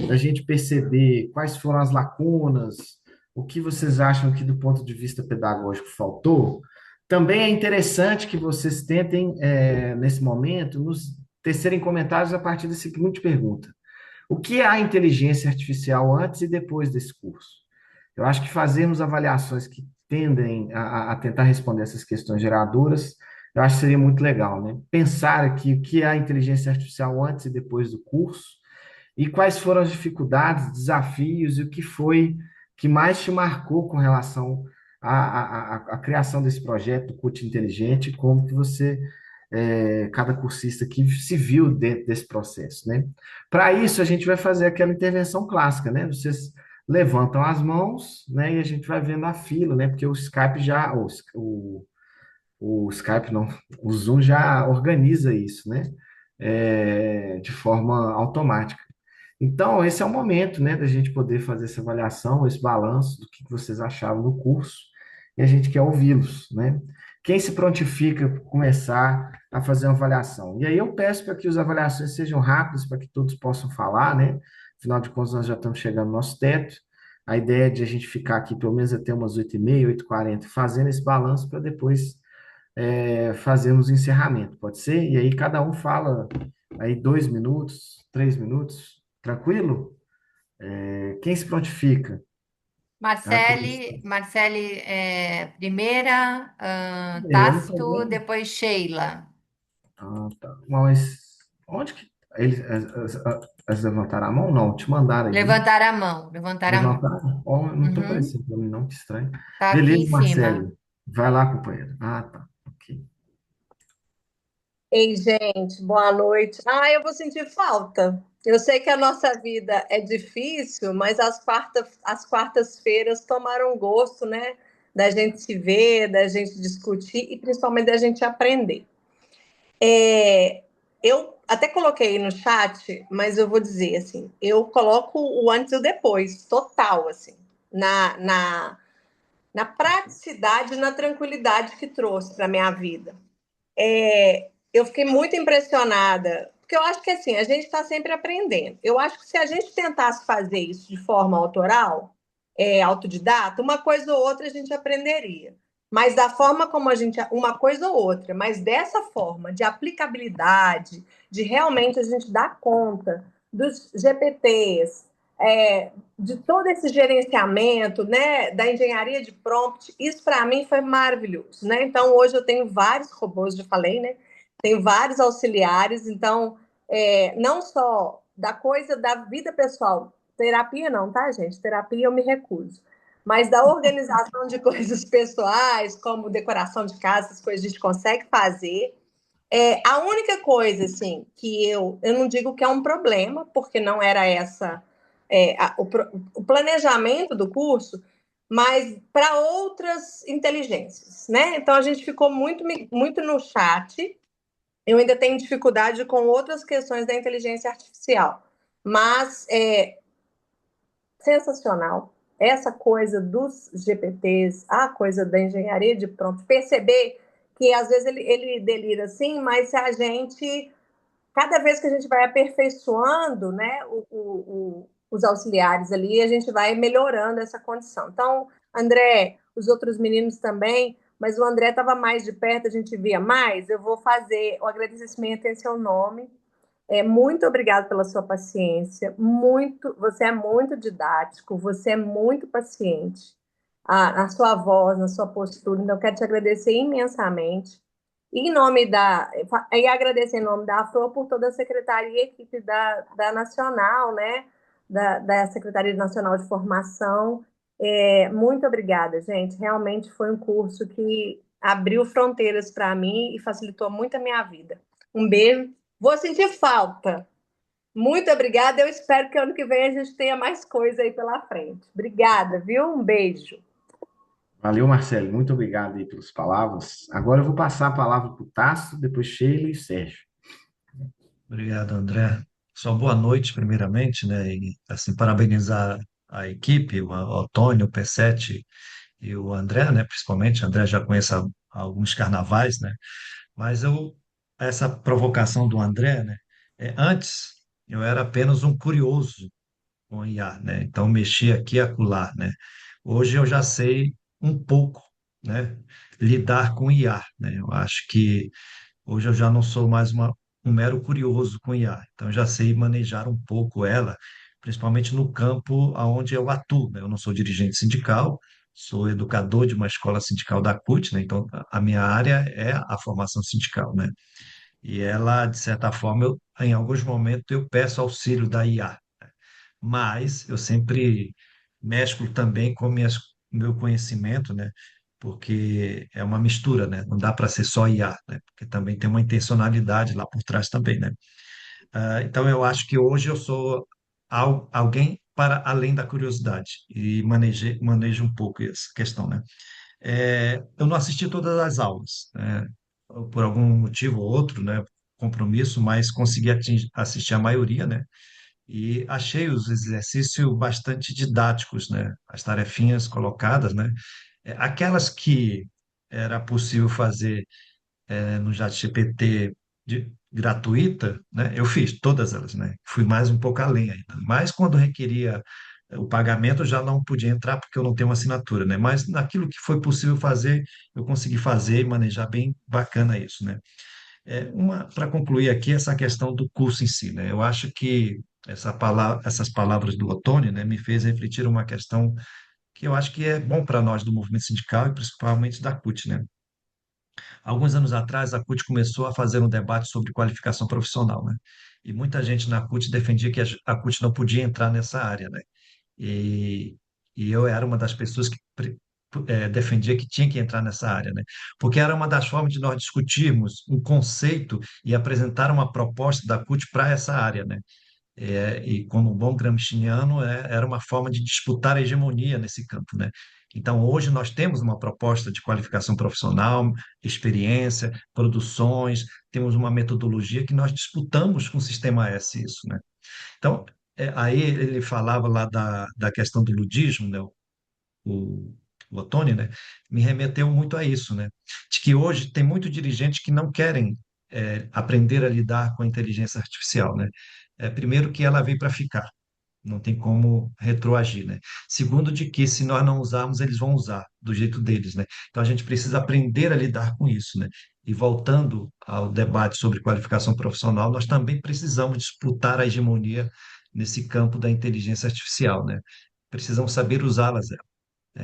da gente perceber quais foram as lacunas, o que vocês acham que do ponto de vista pedagógico faltou, também é interessante que vocês tentem, nesse momento, nos tecerem comentários a partir da seguinte pergunta: o que é a inteligência artificial antes e depois desse curso? Eu acho que fazermos avaliações que tendem a tentar responder essas questões geradoras, eu acho que seria muito legal, né? Pensar aqui o que é a inteligência artificial antes e depois do curso, e quais foram as dificuldades, desafios e o que foi que mais te marcou com relação à criação desse projeto do Coach Inteligente, como que você, cada cursista aqui se viu dentro desse processo, né? Para isso, a gente vai fazer aquela intervenção clássica, né? Vocês levantam as mãos, né? E a gente vai vendo a fila, né? Porque o Skype já, o Skype não, o Zoom já organiza isso, né? De forma automática. Então, esse é o momento, né, da gente poder fazer essa avaliação, esse balanço do que vocês acharam no curso, e a gente quer ouvi-los, né? Quem se prontifica para começar a fazer uma avaliação? E aí eu peço para que as avaliações sejam rápidas, para que todos possam falar, né? Afinal de contas, nós já estamos chegando no nosso teto. A ideia é de a gente ficar aqui pelo menos até umas 8h30, 8h40, fazendo esse balanço para depois fazermos o encerramento, pode ser? E aí cada um fala aí 2 minutos, 3 minutos, tranquilo? Quem se prontifica? Ah, Marcele primeira, eu não Tácito, tô. depois Sheila. Ah, tá. Mas onde que eles levantaram a mão? Não, te mandaram aí. Levantar a mão, levantar a mão. Levantaram? Oh, não estou Uhum, aparecendo para mim, não, que estranho. tá aqui em Beleza, cima. Marcelo. Vai lá, companheiro. Ah, tá. Ok. Ei, gente, boa noite. Ah, eu vou sentir falta. Eu sei que a nossa vida é difícil, mas as quartas-feiras tomaram gosto, né? Da gente se ver, da gente discutir e principalmente da gente aprender. Eu até coloquei no chat, mas eu vou dizer assim, eu coloco o antes e o depois, total, assim, na praticidade, na tranquilidade que trouxe para minha vida. Eu fiquei muito impressionada, porque eu acho que assim, a gente está sempre aprendendo. Eu acho que se a gente tentasse fazer isso de forma autoral, autodidata, uma coisa ou outra a gente aprenderia. Mas da forma como a gente. Uma coisa ou outra, mas dessa forma de aplicabilidade, de realmente a gente dar conta dos GPTs, de todo esse gerenciamento, né, da engenharia de prompt, isso para mim foi maravilhoso, né? Então hoje eu tenho vários robôs, já falei, né? Tenho vários auxiliares, então não só da coisa da vida pessoal, terapia não, tá, gente? Terapia eu me recuso. Mas da organização de coisas pessoais, como decoração de casa, essas coisas a gente consegue fazer. A única coisa, assim, que eu não digo que é um problema, porque não era essa o planejamento do curso, mas para outras inteligências, né? Então a gente ficou muito no chat. Eu ainda tenho dificuldade com outras questões da inteligência artificial, mas sensacional. Essa coisa dos GPTs, a coisa da engenharia de prompt, perceber que às vezes ele delira assim, mas se a gente, cada vez que a gente vai aperfeiçoando, né, os auxiliares ali, a gente vai melhorando essa condição. Então, André, os outros meninos também, mas o André estava mais de perto, a gente via mais. Eu vou fazer o agradecimento em seu nome. Muito obrigado pela sua paciência. Você é muito didático, você é muito paciente. Na sua voz, na sua postura. Então, eu quero te agradecer imensamente. E agradecer em nome da AFRO por toda a secretaria e equipe da Nacional, né? Da Secretaria Nacional de Formação. Muito obrigada, gente. Realmente foi um curso que abriu fronteiras para mim e facilitou muito a minha vida. Um beijo. Vou sentir falta. Muito obrigada. Eu espero que ano que vem a gente tenha mais coisa aí pela frente. Obrigada, viu? Um beijo. Valeu, Marcelo. Muito obrigado aí pelas palavras. Agora eu vou passar a palavra para o Tasso, depois Sheila e Sérgio. Obrigado, André. Só boa noite, primeiramente, né? E, assim, parabenizar a equipe, o Antônio, o P7 e o André, né? Principalmente, o André já conhece há alguns carnavais, né? Mas essa provocação do André, né? Antes, eu era apenas um curioso com IA, né? Então, mexia aqui e acolá, né? Hoje eu já sei um pouco, né? Lidar com IA, né? Eu acho que hoje eu já não sou mais um mero curioso com IA, então eu já sei manejar um pouco ela, principalmente no campo onde eu atuo, né? Eu não sou dirigente sindical, sou educador de uma escola sindical da CUT, né? Então a minha área é a formação sindical, né? E ela, de certa forma, em alguns momentos eu peço auxílio da IA, mas eu sempre mesclo também com meu conhecimento, né? Porque é uma mistura, né? Não dá para ser só IA, né? Porque também tem uma intencionalidade lá por trás também, né? Então eu acho que hoje eu sou alguém para além da curiosidade e manejo um pouco essa questão, né? Eu não assisti todas as aulas, né? Por algum motivo ou outro, né? Compromisso, mas consegui assistir a maioria, né? E achei os exercícios bastante didáticos, né? As tarefinhas colocadas, né? Aquelas que era possível fazer no ChatGPT gratuita, né? Eu fiz todas elas, né? Fui mais um pouco além ainda. Mas quando requeria o pagamento, eu já não podia entrar porque eu não tenho uma assinatura, né? Mas naquilo que foi possível fazer, eu consegui fazer e manejar bem bacana isso, né? Para concluir aqui essa questão do curso em si, né? Eu acho que essas palavras do Otônio, né, me fez refletir uma questão que eu acho que é bom para nós do movimento sindical e principalmente da CUT, né? Alguns anos atrás, a CUT começou a fazer um debate sobre qualificação profissional, né? E muita gente na CUT defendia que a CUT não podia entrar nessa área, né? E, e eu era uma das pessoas que defendia que tinha que entrar nessa área, né? Porque era uma das formas de nós discutirmos um conceito e apresentar uma proposta da CUT para essa área, né? E como um bom gramsciano, era uma forma de disputar a hegemonia nesse campo, né? Então, hoje nós temos uma proposta de qualificação profissional, experiência, produções, temos uma metodologia que nós disputamos com o Sistema S isso, né? Então, aí ele falava lá da questão do ludismo, né? O, o Ottoni, né? Me remeteu muito a isso, né? De que hoje tem muito dirigente que não querem aprender a lidar com a inteligência artificial, né? Primeiro que ela veio para ficar, não tem como retroagir, né? Segundo, de que se nós não usarmos, eles vão usar do jeito deles, né? Então a gente precisa aprender a lidar com isso, né? E voltando ao debate sobre qualificação profissional, nós também precisamos disputar a hegemonia nesse campo da inteligência artificial, né? Precisamos saber usá-las.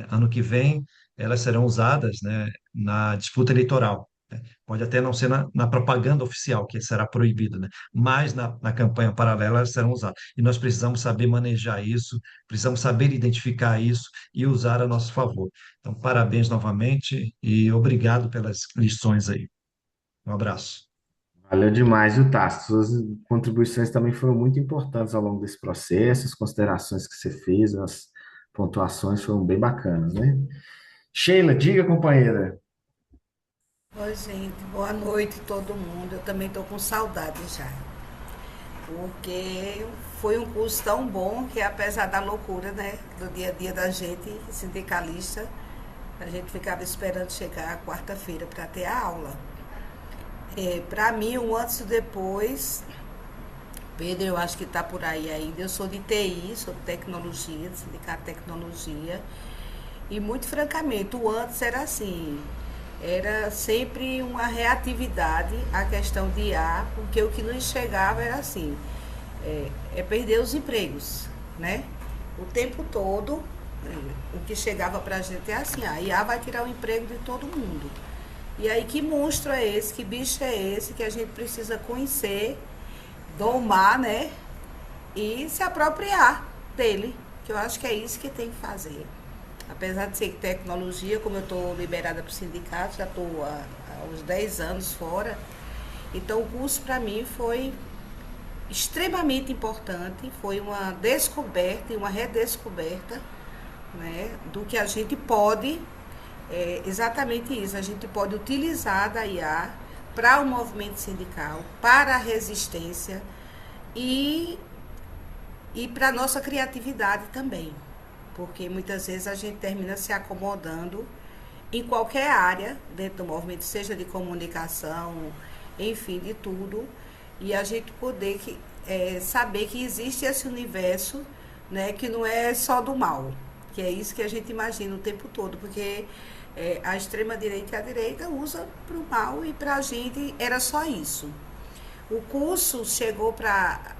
Ano que vem, elas serão usadas, né, na disputa eleitoral, né? Pode até não ser na propaganda oficial, que será proibida, né? Mas na campanha paralela elas serão usadas. E nós precisamos saber manejar isso, precisamos saber identificar isso e usar a nosso favor. Então, parabéns novamente e obrigado pelas lições aí. Um abraço. Valeu demais, viu, Tasso? Suas contribuições também foram muito importantes ao longo desse processo, as considerações que você fez, as pontuações foram bem bacanas, né? Sheila, diga, companheira. Oi, gente, boa noite todo mundo. Eu também estou com saudade já, porque foi um curso tão bom que, apesar da loucura, né, do dia a dia da gente, sindicalista, a gente ficava esperando chegar a quarta-feira para ter a aula. Para mim, um antes e depois, Pedro, eu acho que está por aí ainda. Eu sou de TI, sou de tecnologia, de sindicato de tecnologia, e muito francamente, o antes era assim. Era sempre uma reatividade à questão de IA, porque o que nos chegava era assim, perder os empregos, né? O tempo todo, o que chegava para a gente é assim, a IA vai tirar o emprego de todo mundo. E aí, que monstro é esse, que bicho é esse, que a gente precisa conhecer, domar, né? E se apropriar dele, que eu acho que é isso que tem que fazer. Apesar de ser tecnologia, como eu estou liberada para o sindicato, já estou há uns 10 anos fora, então o curso para mim foi extremamente importante, foi uma descoberta e uma redescoberta, né, do que a gente pode é exatamente isso. A gente pode utilizar da IA para o movimento sindical, para a resistência e, e para a nossa criatividade também. Porque muitas vezes a gente termina se acomodando em qualquer área dentro do movimento, seja de comunicação, enfim, de tudo, e a gente poder saber que existe esse universo, né, que não é só do mal, que é isso que a gente imagina o tempo todo, porque a extrema-direita e a direita usa para o mal e para a gente era só isso. O curso chegou para...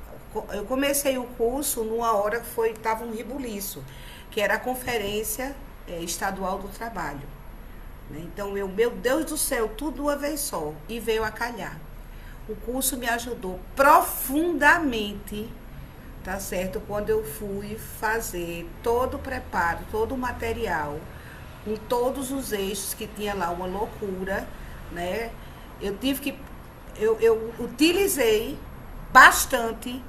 Eu comecei o curso numa hora que estava um rebuliço, que era a Conferência Estadual do Trabalho. Então, meu Deus do céu, tudo uma vez só. E veio a calhar. O curso me ajudou profundamente, tá certo? Quando eu fui fazer todo o preparo, todo o material, com todos os eixos que tinha lá, uma loucura, né? Eu utilizei bastante,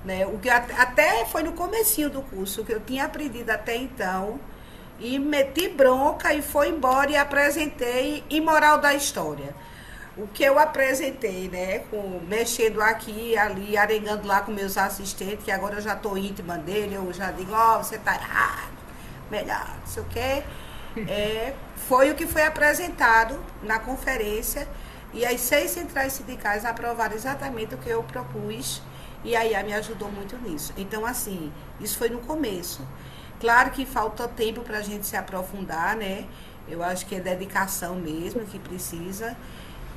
né? O que até foi no comecinho do curso, o que eu tinha aprendido até então, e meti bronca e foi embora e apresentei em moral da história. O que eu apresentei, né, mexendo aqui e ali, arengando lá com meus assistentes, que agora eu já estou íntima dele, eu já digo, você está errado, melhor, não sei o quê. Foi o que foi apresentado na conferência e as 6 centrais sindicais aprovaram exatamente o que eu propus e a IA me ajudou muito nisso. Então, assim, isso foi no começo. Claro que falta tempo para a gente se aprofundar, né? Eu acho que é dedicação mesmo que precisa,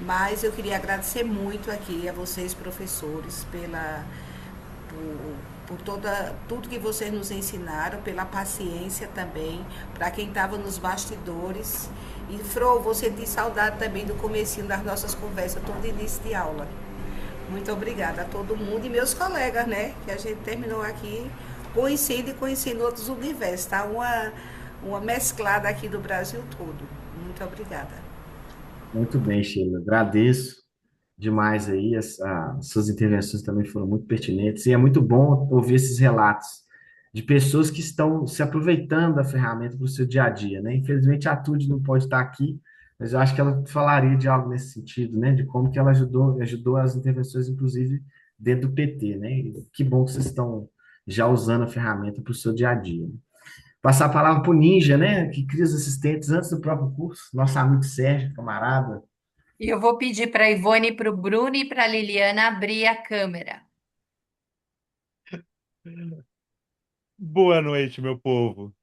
mas eu queria agradecer muito aqui a vocês, professores, por tudo que vocês nos ensinaram, pela paciência também, para quem estava nos bastidores. E, Fro, vou sentir saudade também do comecinho das nossas conversas, todo início de aula. Muito obrigada a todo mundo e meus colegas, né? Que a gente terminou aqui conhecendo e conhecendo outros universos, tá? Uma mesclada aqui do Brasil todo. Muito obrigada. Muito bem, Sheila. Agradeço demais aí. As suas intervenções também foram muito pertinentes. E é muito bom ouvir esses relatos de pessoas que estão se aproveitando da ferramenta para o seu dia a dia, né? Infelizmente, a Tude não pode estar aqui, mas eu acho que ela falaria de algo nesse sentido, né? De como que ela ajudou as intervenções, inclusive, dentro do PT, né? E que bom que vocês estão já usando a ferramenta para o seu dia a dia. Passar a palavra para o Ninja, né? Que cria os assistentes antes do próprio curso. Nosso amigo Sérgio, camarada. E eu vou pedir para a Ivone, para o Bruno e para a Liliana abrir a câmera. Boa noite, meu povo.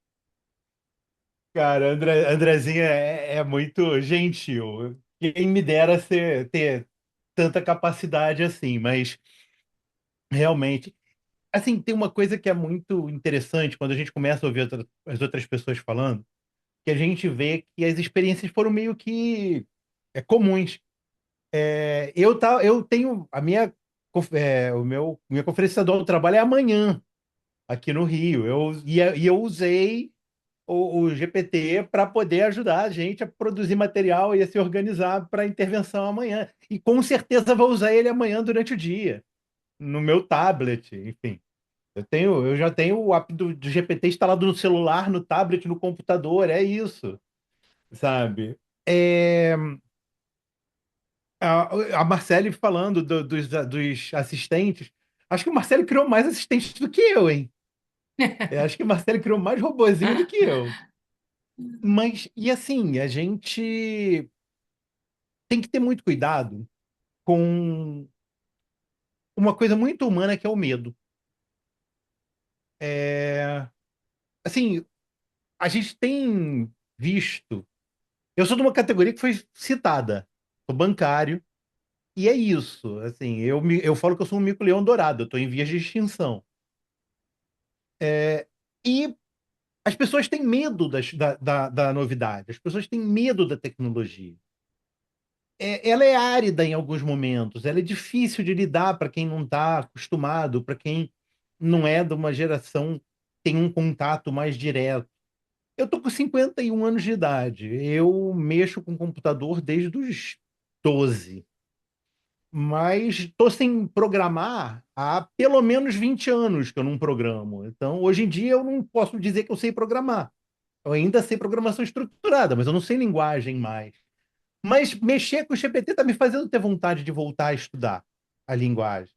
Cara, Andrezinha é muito gentil. Quem me dera ter tanta capacidade assim, mas realmente, assim, tem uma coisa que é muito interessante quando a gente começa a ouvir as outras pessoas falando, que a gente vê que as experiências foram meio que comuns. Eu tenho a minha conferência estadual do trabalho é amanhã aqui no Rio. Eu usei o GPT para poder ajudar a gente a produzir material e a se organizar para a intervenção amanhã. E com certeza vou usar ele amanhã durante o dia, no meu tablet, enfim. Eu já tenho o app do GPT instalado no celular, no tablet, no computador, é isso, sabe? É, a Marcele falando dos assistentes, acho que o Marcelo criou mais assistentes do que eu, hein? Eu acho que o Marcelo criou mais robozinho do que eu. Mas, e assim, a gente tem que ter muito cuidado com uma coisa muito humana que é o medo. É, assim, a gente tem visto. Eu sou de uma categoria que foi citada, sou bancário, e é isso. Assim, eu falo que eu sou um mico-leão dourado, eu estou em vias de extinção. E as pessoas têm medo da novidade, as pessoas têm medo da tecnologia. Ela é árida em alguns momentos, ela é difícil de lidar para quem não está acostumado, para quem não é de uma geração que tem um contato mais direto. Eu estou com 51 anos de idade, eu mexo com computador desde os 12, mas estou sem programar há pelo menos 20 anos que eu não programo. Então, hoje em dia, eu não posso dizer que eu sei programar. Eu ainda sei programação estruturada, mas eu não sei linguagem mais. Mas mexer com o GPT está me fazendo ter vontade de voltar a estudar a linguagem.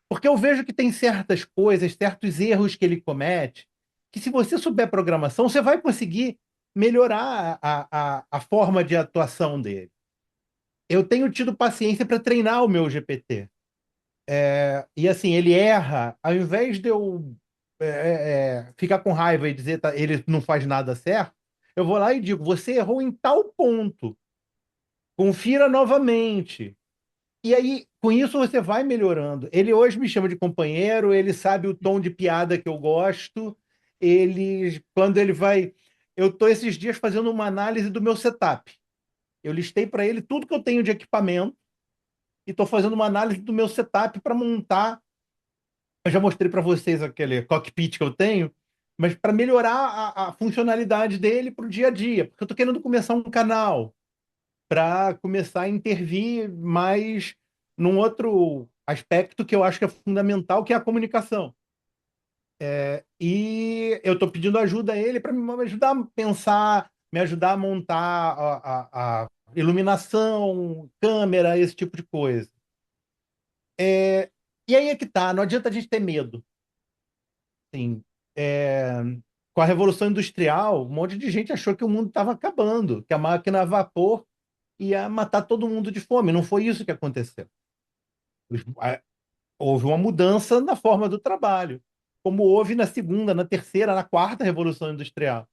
Porque eu vejo que tem certas coisas, certos erros que ele comete, que se você souber programação, você vai conseguir melhorar a forma de atuação dele. Eu tenho tido paciência para treinar o meu GPT. E assim, ele erra, ao invés de eu ficar com raiva e dizer tá, ele não faz nada certo, eu vou lá e digo, você errou em tal ponto, confira novamente. E aí, com isso, você vai melhorando. Ele hoje me chama de companheiro, ele sabe o tom de piada que eu gosto, quando ele vai... Eu estou esses dias fazendo uma análise do meu setup. Eu listei para ele tudo que eu tenho de equipamento e estou fazendo uma análise do meu setup para montar. Eu já mostrei para vocês aquele cockpit que eu tenho, mas para melhorar a funcionalidade dele para o dia a dia, porque eu estou querendo começar um canal para começar a intervir mais num outro aspecto que eu acho que é fundamental, que é a comunicação. E eu estou pedindo ajuda a ele para me ajudar a pensar, me ajudar a montar a iluminação, câmera, esse tipo de coisa. E aí é que tá, não adianta a gente ter medo. Assim, é, com a Revolução Industrial, um monte de gente achou que o mundo estava acabando, que a máquina a vapor ia matar todo mundo de fome. Não foi isso que aconteceu. Houve uma mudança na forma do trabalho, como houve na segunda, na terceira, na quarta Revolução Industrial,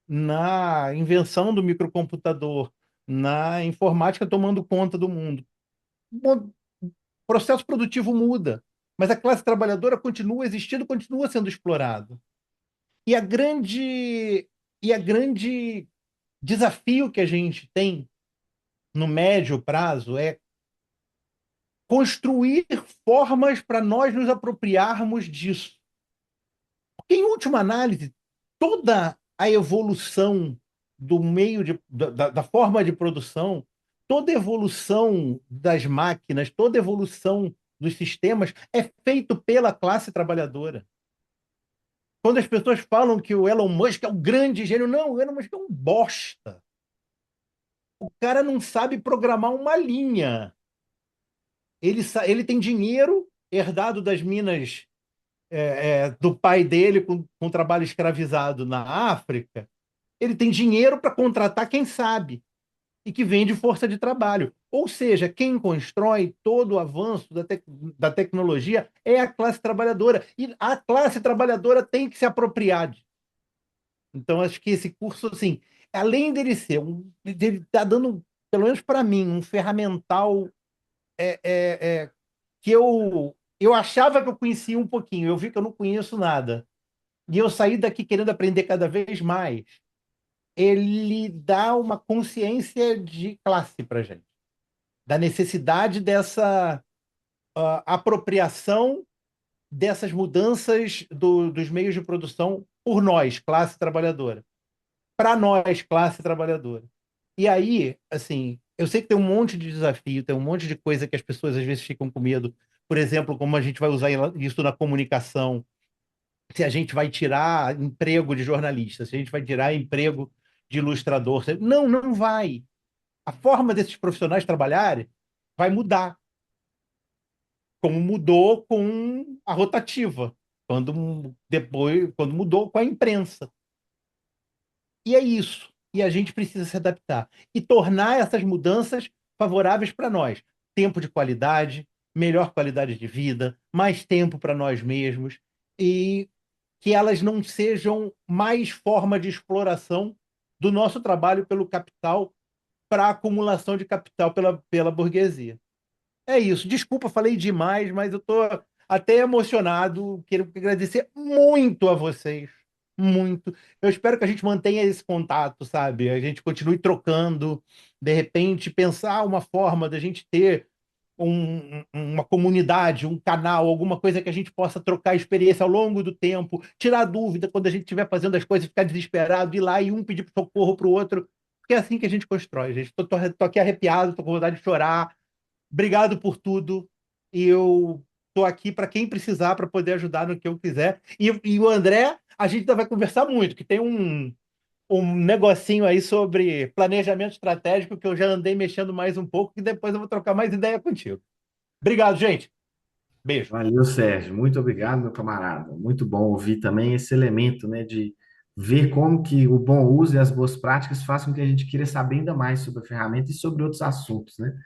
na invenção do microcomputador, na informática tomando conta do mundo. O processo produtivo muda, mas a classe trabalhadora continua existindo, continua sendo explorada. E a grande desafio que a gente tem no médio prazo é construir formas para nós nos apropriarmos disso. Porque, em última análise, toda a evolução do meio da forma de produção, toda evolução das máquinas, toda evolução dos sistemas é feito pela classe trabalhadora. Quando as pessoas falam que o Elon Musk é um grande gênio, não, o Elon Musk é um bosta. O cara não sabe programar uma linha. Ele tem dinheiro herdado das minas do pai dele com trabalho escravizado na África. Ele tem dinheiro para contratar quem sabe e que vende força de trabalho. Ou seja, quem constrói todo o avanço da tecnologia é a classe trabalhadora. E a classe trabalhadora tem que se apropriar disso. Então, acho que esse curso, assim, além dele estar dando, pelo menos para mim, um ferramental que eu achava que eu conhecia um pouquinho, eu vi que eu não conheço nada. E eu saí daqui querendo aprender cada vez mais. Ele dá uma consciência de classe para gente, da necessidade dessa apropriação dessas mudanças dos meios de produção por nós, classe trabalhadora. Para nós, classe trabalhadora. E aí, assim, eu sei que tem um monte de desafio, tem um monte de coisa que as pessoas às vezes ficam com medo. Por exemplo, como a gente vai usar isso na comunicação, se a gente vai tirar emprego de jornalista, se a gente vai tirar emprego de ilustrador. Não, não vai. A forma desses profissionais trabalharem vai mudar, como mudou com a rotativa, quando mudou com a imprensa. E é isso. E a gente precisa se adaptar e tornar essas mudanças favoráveis para nós. Tempo de qualidade, melhor qualidade de vida, mais tempo para nós mesmos e que elas não sejam mais forma de exploração do nosso trabalho pelo capital para acumulação de capital pela burguesia. É isso. Desculpa, falei demais, mas eu estou até emocionado. Quero agradecer muito a vocês. Muito. Eu espero que a gente mantenha esse contato, sabe? A gente continue trocando, de repente, pensar uma forma da gente ter uma comunidade, um canal, alguma coisa que a gente possa trocar experiência ao longo do tempo, tirar dúvida quando a gente estiver fazendo as coisas, ficar desesperado, ir lá e um pedir socorro para o outro. Porque é assim que a gente constrói, gente. Tô aqui arrepiado, tô com vontade de chorar. Obrigado por tudo. E eu tô aqui para quem precisar, para poder ajudar no que eu quiser. E o André, a gente ainda vai conversar muito, que tem um negocinho aí sobre planejamento estratégico que eu já andei mexendo mais um pouco e depois eu vou trocar mais ideia contigo. Obrigado, gente. Beijo. Valeu, Sérgio. Muito obrigado, meu camarada. Muito bom ouvir também esse elemento, né, de ver como que o bom uso e as boas práticas fazem com que a gente queira saber ainda mais sobre a ferramenta e sobre outros assuntos, né?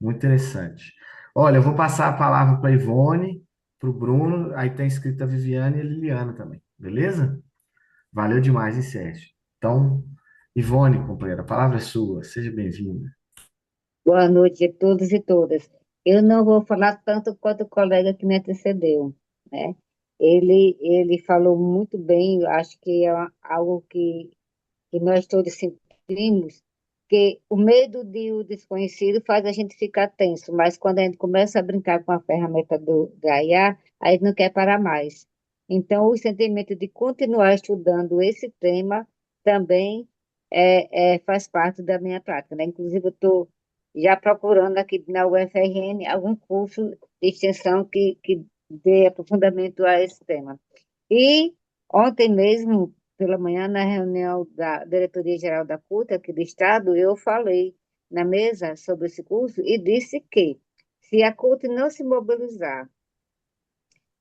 Muito interessante. Olha, eu vou passar a palavra para a Ivone, para o Bruno, aí está escrita a Viviane e a Liliana também, beleza? Valeu demais, hein, Sérgio? Então, Ivone, companheira, a palavra é sua. Seja bem-vinda. Boa noite a todos e todas. Eu não vou falar tanto quanto o colega que me antecedeu, né? Ele falou muito bem, eu acho que é algo que nós todos sentimos, que o medo de o desconhecido faz a gente ficar tenso, mas quando a gente começa a brincar com a ferramenta da IA, a gente não quer parar mais. Então, o sentimento de continuar estudando esse tema também faz parte da minha prática, né? Inclusive, eu estou já procurando aqui na UFRN algum curso de extensão que dê aprofundamento a esse tema. E ontem mesmo, pela manhã, na reunião da Diretoria-Geral da CUT, aqui do Estado, eu falei na mesa sobre esse curso e disse que, se a CUT não se mobilizar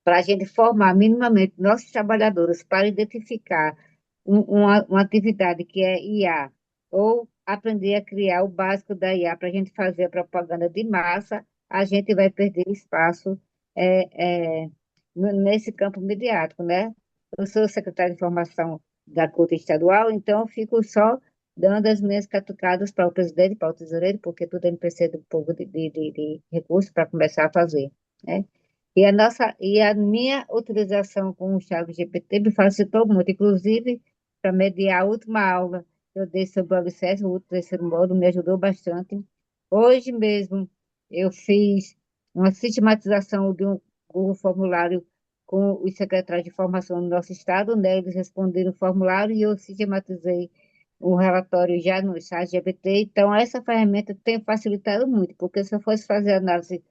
para a gente formar minimamente nossos trabalhadores para identificar uma atividade que é IA, ou aprender a criar o básico da IA para a gente fazer a propaganda de massa, a gente vai perder espaço nesse campo midiático, né? Eu sou secretária de informação da CUT estadual, então eu fico só dando as minhas catucadas para o presidente, para o tesoureiro, porque tudo ele precisa de um pouco de recursos para começar a fazer, né? E a minha utilização com o ChatGPT me facilitou muito, inclusive para mediar a última aula que eu dei sobre o alicerce, o terceiro módulo, me ajudou bastante. Hoje mesmo eu fiz uma sistematização de um Google Formulário com os secretários de formação do nosso estado, né? Eles responderam o formulário e eu sistematizei o relatório já no ChatGPT. Então, essa ferramenta tem facilitado muito, porque se eu fosse fazer análise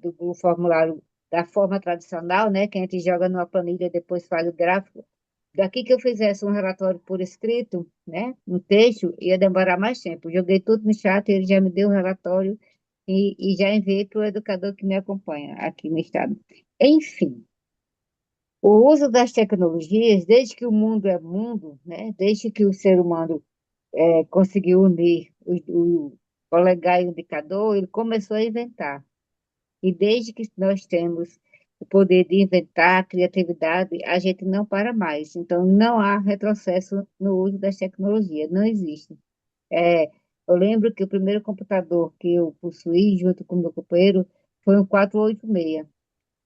do formulário da forma tradicional, né, que a gente joga numa planilha e depois faz o gráfico, daqui que eu fizesse um relatório por escrito, né, um texto, ia demorar mais tempo. Joguei tudo no chat, ele já me deu o relatório e já enviei para o educador que me acompanha aqui no estado. Enfim, o uso das tecnologias, desde que o mundo é mundo, né, desde que o ser humano conseguiu unir o polegar e o indicador, ele começou a inventar. E desde que nós temos o poder de inventar, a criatividade, a gente não para mais. Então, não há retrocesso no uso das tecnologias, não existe. É, eu lembro que o primeiro computador que eu possuí, junto com o meu companheiro, foi um 486.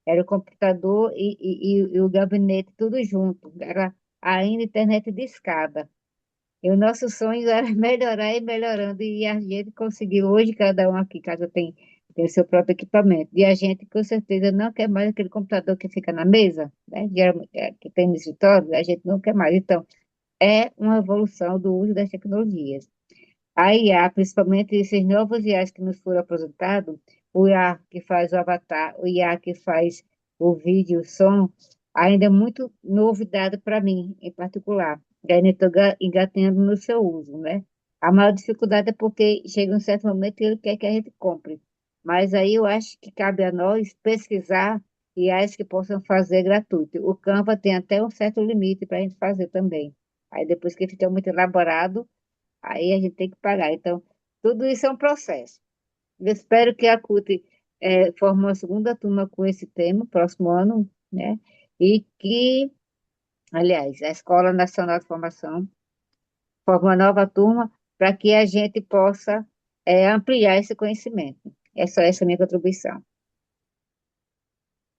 Era o computador e o gabinete tudo junto. Era ainda internet de escada. E o nosso sonho era melhorar e melhorando, e a gente conseguiu. Hoje, cada um aqui em casa tem o seu próprio equipamento. E a gente, com certeza, não quer mais aquele computador que fica na mesa, né? Geralmente, que tem no escritório, a gente não quer mais. Então, é uma evolução do uso das tecnologias. A IA, principalmente esses novos IAs que nos foram apresentados, o IA que faz o avatar, o IA que faz o vídeo, o som, ainda é muito novidade para mim, em particular. E ainda estou engatinhando no seu uso, né? A maior dificuldade é porque chega um certo momento que ele quer que a gente compre. Mas aí eu acho que cabe a nós pesquisar IAs que possam fazer gratuito. O Canva tem até um certo limite para a gente fazer também. Aí depois que fica muito elaborado, aí a gente tem que pagar. Então, tudo isso é um processo. Eu espero que a CUT forme uma segunda turma com esse tema, próximo ano, né? E que, aliás, a Escola Nacional de Formação forme uma nova turma para que a gente possa ampliar esse conhecimento. É só essa a minha contribuição.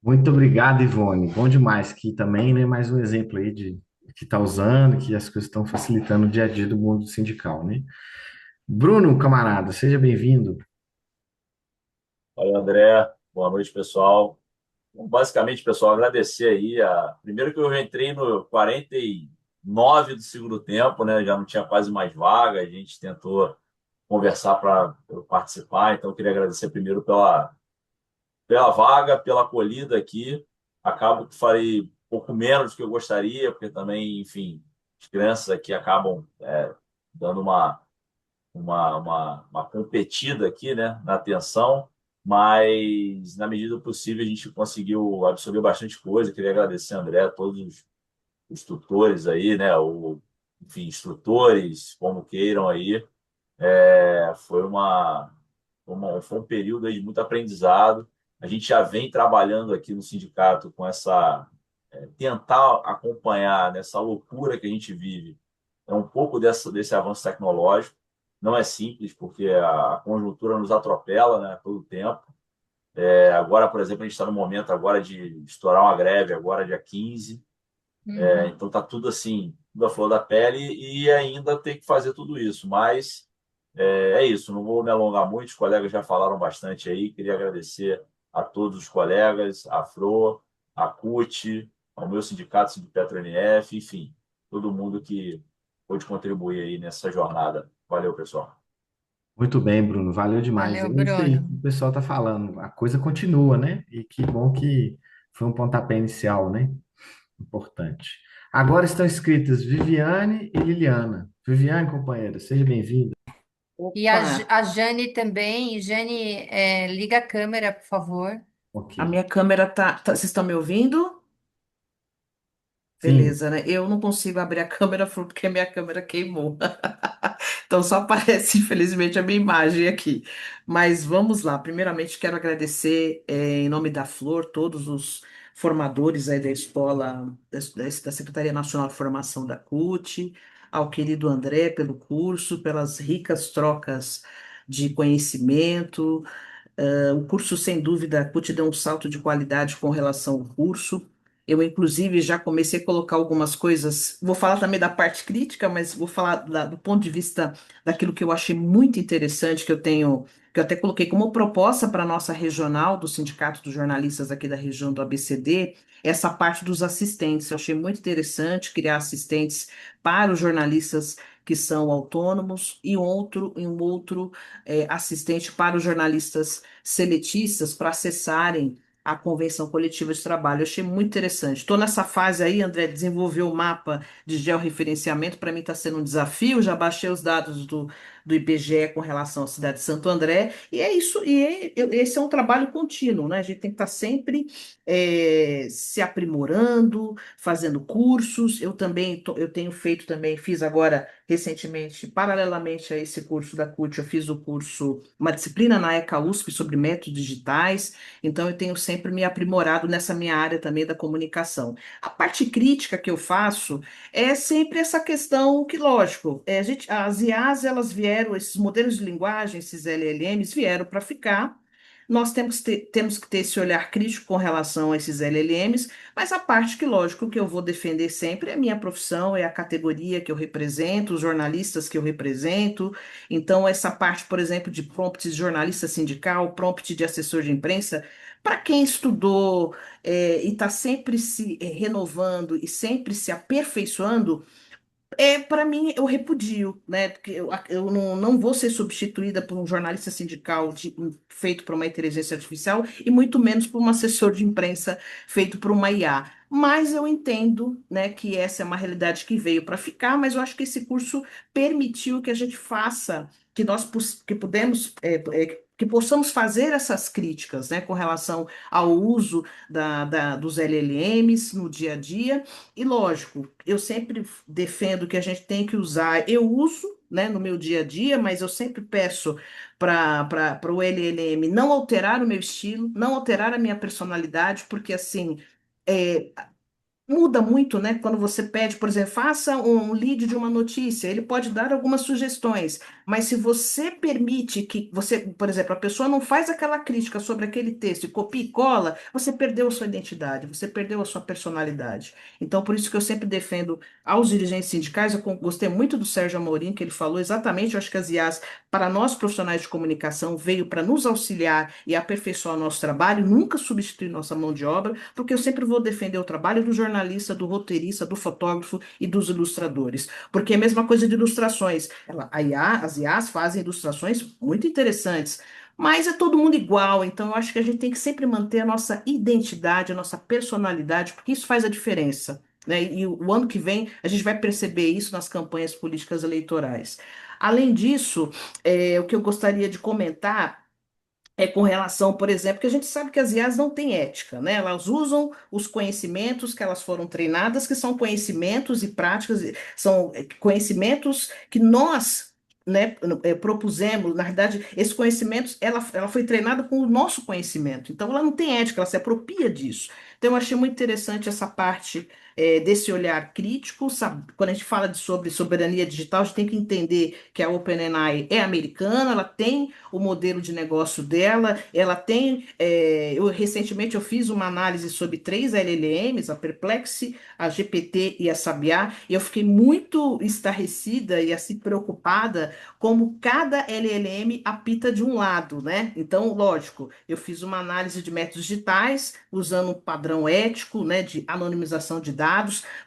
Muito obrigado, Ivone. Bom demais que também, né, mais um exemplo aí de que está usando, que as coisas estão facilitando o dia a dia do mundo sindical, né? Bruno, camarada, seja bem-vindo. Oi, André. Boa noite, pessoal. Bom, basicamente, pessoal, agradecer aí. Primeiro que eu já entrei no 49 do segundo tempo, né? Já não tinha quase mais vaga. A gente tentou conversar para eu participar. Então, eu queria agradecer primeiro pela vaga, pela acolhida aqui. Acabo que falei um pouco menos do que eu gostaria, porque também, enfim, as crianças aqui acabam dando uma competida aqui, né, na atenção, mas na medida do possível a gente conseguiu absorver bastante coisa. Queria agradecer, André, a todos os tutores aí, né, enfim, instrutores, como queiram aí. Foi um período aí de muito aprendizado. A gente já vem trabalhando aqui no sindicato com tentar acompanhar nessa loucura que a gente vive, um pouco desse avanço tecnológico. Não é simples, porque a conjuntura nos atropela, né, todo o tempo. Agora, por exemplo, a gente está no momento agora de estourar uma greve, agora dia 15. Então tá tudo assim, tudo à flor da pele e ainda tem que fazer tudo isso. Mas é isso, não vou me alongar muito, os colegas já falaram bastante aí. Queria agradecer a todos os colegas, a FRO, a CUT, ao meu sindicato, Sindipetro NF, enfim, todo mundo que pôde contribuir aí nessa jornada. Valeu, pessoal. Muito bem, Bruno, valeu demais. É Valeu, isso aí Bruno. que o pessoal está falando. A coisa continua, né? E que bom que foi um pontapé inicial, né? Importante. Agora estão inscritas Viviane e Liliana. Viviane, companheira, seja bem-vinda. E a, Opa, a Jane também. E Jane, liga a câmera, por favor. Ok. a minha câmera Vocês estão me ouvindo? Sim, Beleza, né? Eu não consigo abrir a câmera porque a minha câmera queimou. Então só aparece, infelizmente, a minha imagem aqui. Mas vamos lá. Primeiramente, quero agradecer, em nome da Flor, todos os formadores aí da escola, da Secretaria Nacional de Formação da CUT, ao querido André pelo curso, pelas ricas trocas de conhecimento. O curso, sem dúvida, a CUT deu um salto de qualidade com relação ao curso. Eu, inclusive, já comecei a colocar algumas coisas. Vou falar também da parte crítica, mas vou falar do ponto de vista daquilo que eu achei muito interessante, que eu até coloquei como proposta para a nossa regional do Sindicato dos Jornalistas aqui da região do ABCD, essa parte dos assistentes. Eu achei muito interessante criar assistentes para os jornalistas que são autônomos e um outro assistente para os jornalistas seletistas para acessarem a convenção coletiva de trabalho. Eu achei muito interessante. Estou nessa fase aí, André, desenvolver o mapa de georreferenciamento. Para mim está sendo um desafio. Já baixei os dados do IBGE com relação à cidade de Santo André. E é isso. Esse é um trabalho contínuo, né? A gente tem que estar sempre se aprimorando, fazendo cursos. Eu também eu tenho feito também, fiz agora recentemente, paralelamente a esse curso da CUT, eu fiz o curso, uma disciplina na ECA USP sobre métodos digitais. Então, eu tenho sempre me aprimorado nessa minha área também da comunicação. A parte crítica que eu faço é sempre essa questão que, lógico, as IAs, elas vieram, esses modelos de linguagem, esses LLMs, vieram para ficar. Nós temos que ter esse olhar crítico com relação a esses LLMs, mas a parte que, lógico, que eu vou defender sempre é a minha profissão, é a categoria que eu represento, os jornalistas que eu represento. Então, essa parte, por exemplo, de prompt de jornalista sindical, prompt de assessor de imprensa, para quem estudou e está sempre se renovando e sempre se aperfeiçoando, para mim, eu repudio, né? Porque eu não vou ser substituída por um jornalista sindical feito por uma inteligência artificial e muito menos por um assessor de imprensa feito por uma IA. Mas eu entendo, né, que essa é uma realidade que veio para ficar, mas eu acho que esse curso permitiu que a gente faça, que que pudemos, que possamos fazer essas críticas, né, com relação ao uso dos LLMs no dia a dia. E lógico, eu sempre defendo que a gente tem que usar, eu uso, né, no meu dia a dia, mas eu sempre peço para o LLM não alterar o meu estilo, não alterar a minha personalidade, porque assim. é, Muda muito, né? Quando você pede, por exemplo, faça um lead de uma notícia, ele pode dar algumas sugestões, mas se você permite que você, por exemplo, a pessoa não faz aquela crítica sobre aquele texto e copia e cola, você perdeu a sua identidade, você perdeu a sua personalidade. Então, por isso que eu sempre defendo aos dirigentes sindicais, gostei muito do Sérgio Amorim, que ele falou exatamente, eu acho que as IAs, para nós profissionais de comunicação, veio para nos auxiliar e aperfeiçoar o nosso trabalho, nunca substituir nossa mão de obra, porque eu sempre vou defender o trabalho do jornalista, do roteirista, do fotógrafo e dos ilustradores. Porque é a mesma coisa de ilustrações. As IAs fazem ilustrações muito interessantes, mas é todo mundo igual, então eu acho que a gente tem que sempre manter a nossa identidade, a nossa personalidade, porque isso faz a diferença. né? E o ano que vem a gente vai perceber isso nas campanhas políticas eleitorais. Além disso, o que eu gostaria de comentar com relação, por exemplo, que a gente sabe que as IAs não têm ética, né? Elas usam os conhecimentos que elas foram treinadas, que são conhecimentos e práticas, são conhecimentos que nós, né, propusemos. Na verdade, esses conhecimentos, ela foi treinada com o nosso conhecimento, então ela não tem ética, ela se apropria disso. Então, eu achei muito interessante essa parte desse olhar crítico, sabe? Quando a gente fala sobre soberania digital, a gente tem que entender que a OpenAI é americana, ela tem o modelo de negócio dela, ela tem. Recentemente eu fiz uma análise sobre 3 LLMs, a Perplexity, a GPT e a Sabiá, e eu fiquei muito estarrecida e assim preocupada como cada LLM apita de um lado, né? Então, lógico, eu fiz uma análise de métodos digitais usando um padrão ético, né, de anonimização de dados,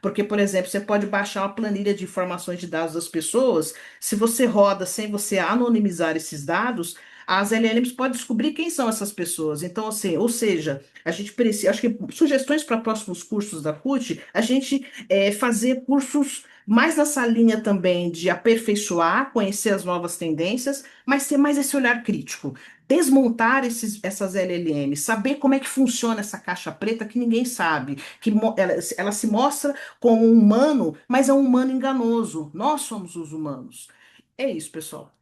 porque, por exemplo, você pode baixar uma planilha de informações de dados das pessoas, se você roda sem você anonimizar esses dados, as LLMs podem descobrir quem são essas pessoas. Então, assim, ou seja, a gente precisa, acho que sugestões para próximos cursos da CUT, a gente fazer cursos mais nessa linha também de aperfeiçoar, conhecer as novas tendências, mas ter mais esse olhar crítico. Desmontar essas LLMs, saber como é que funciona essa caixa preta que ninguém sabe, que ela se mostra como um humano, mas é um humano enganoso. Nós somos os humanos. É isso, pessoal.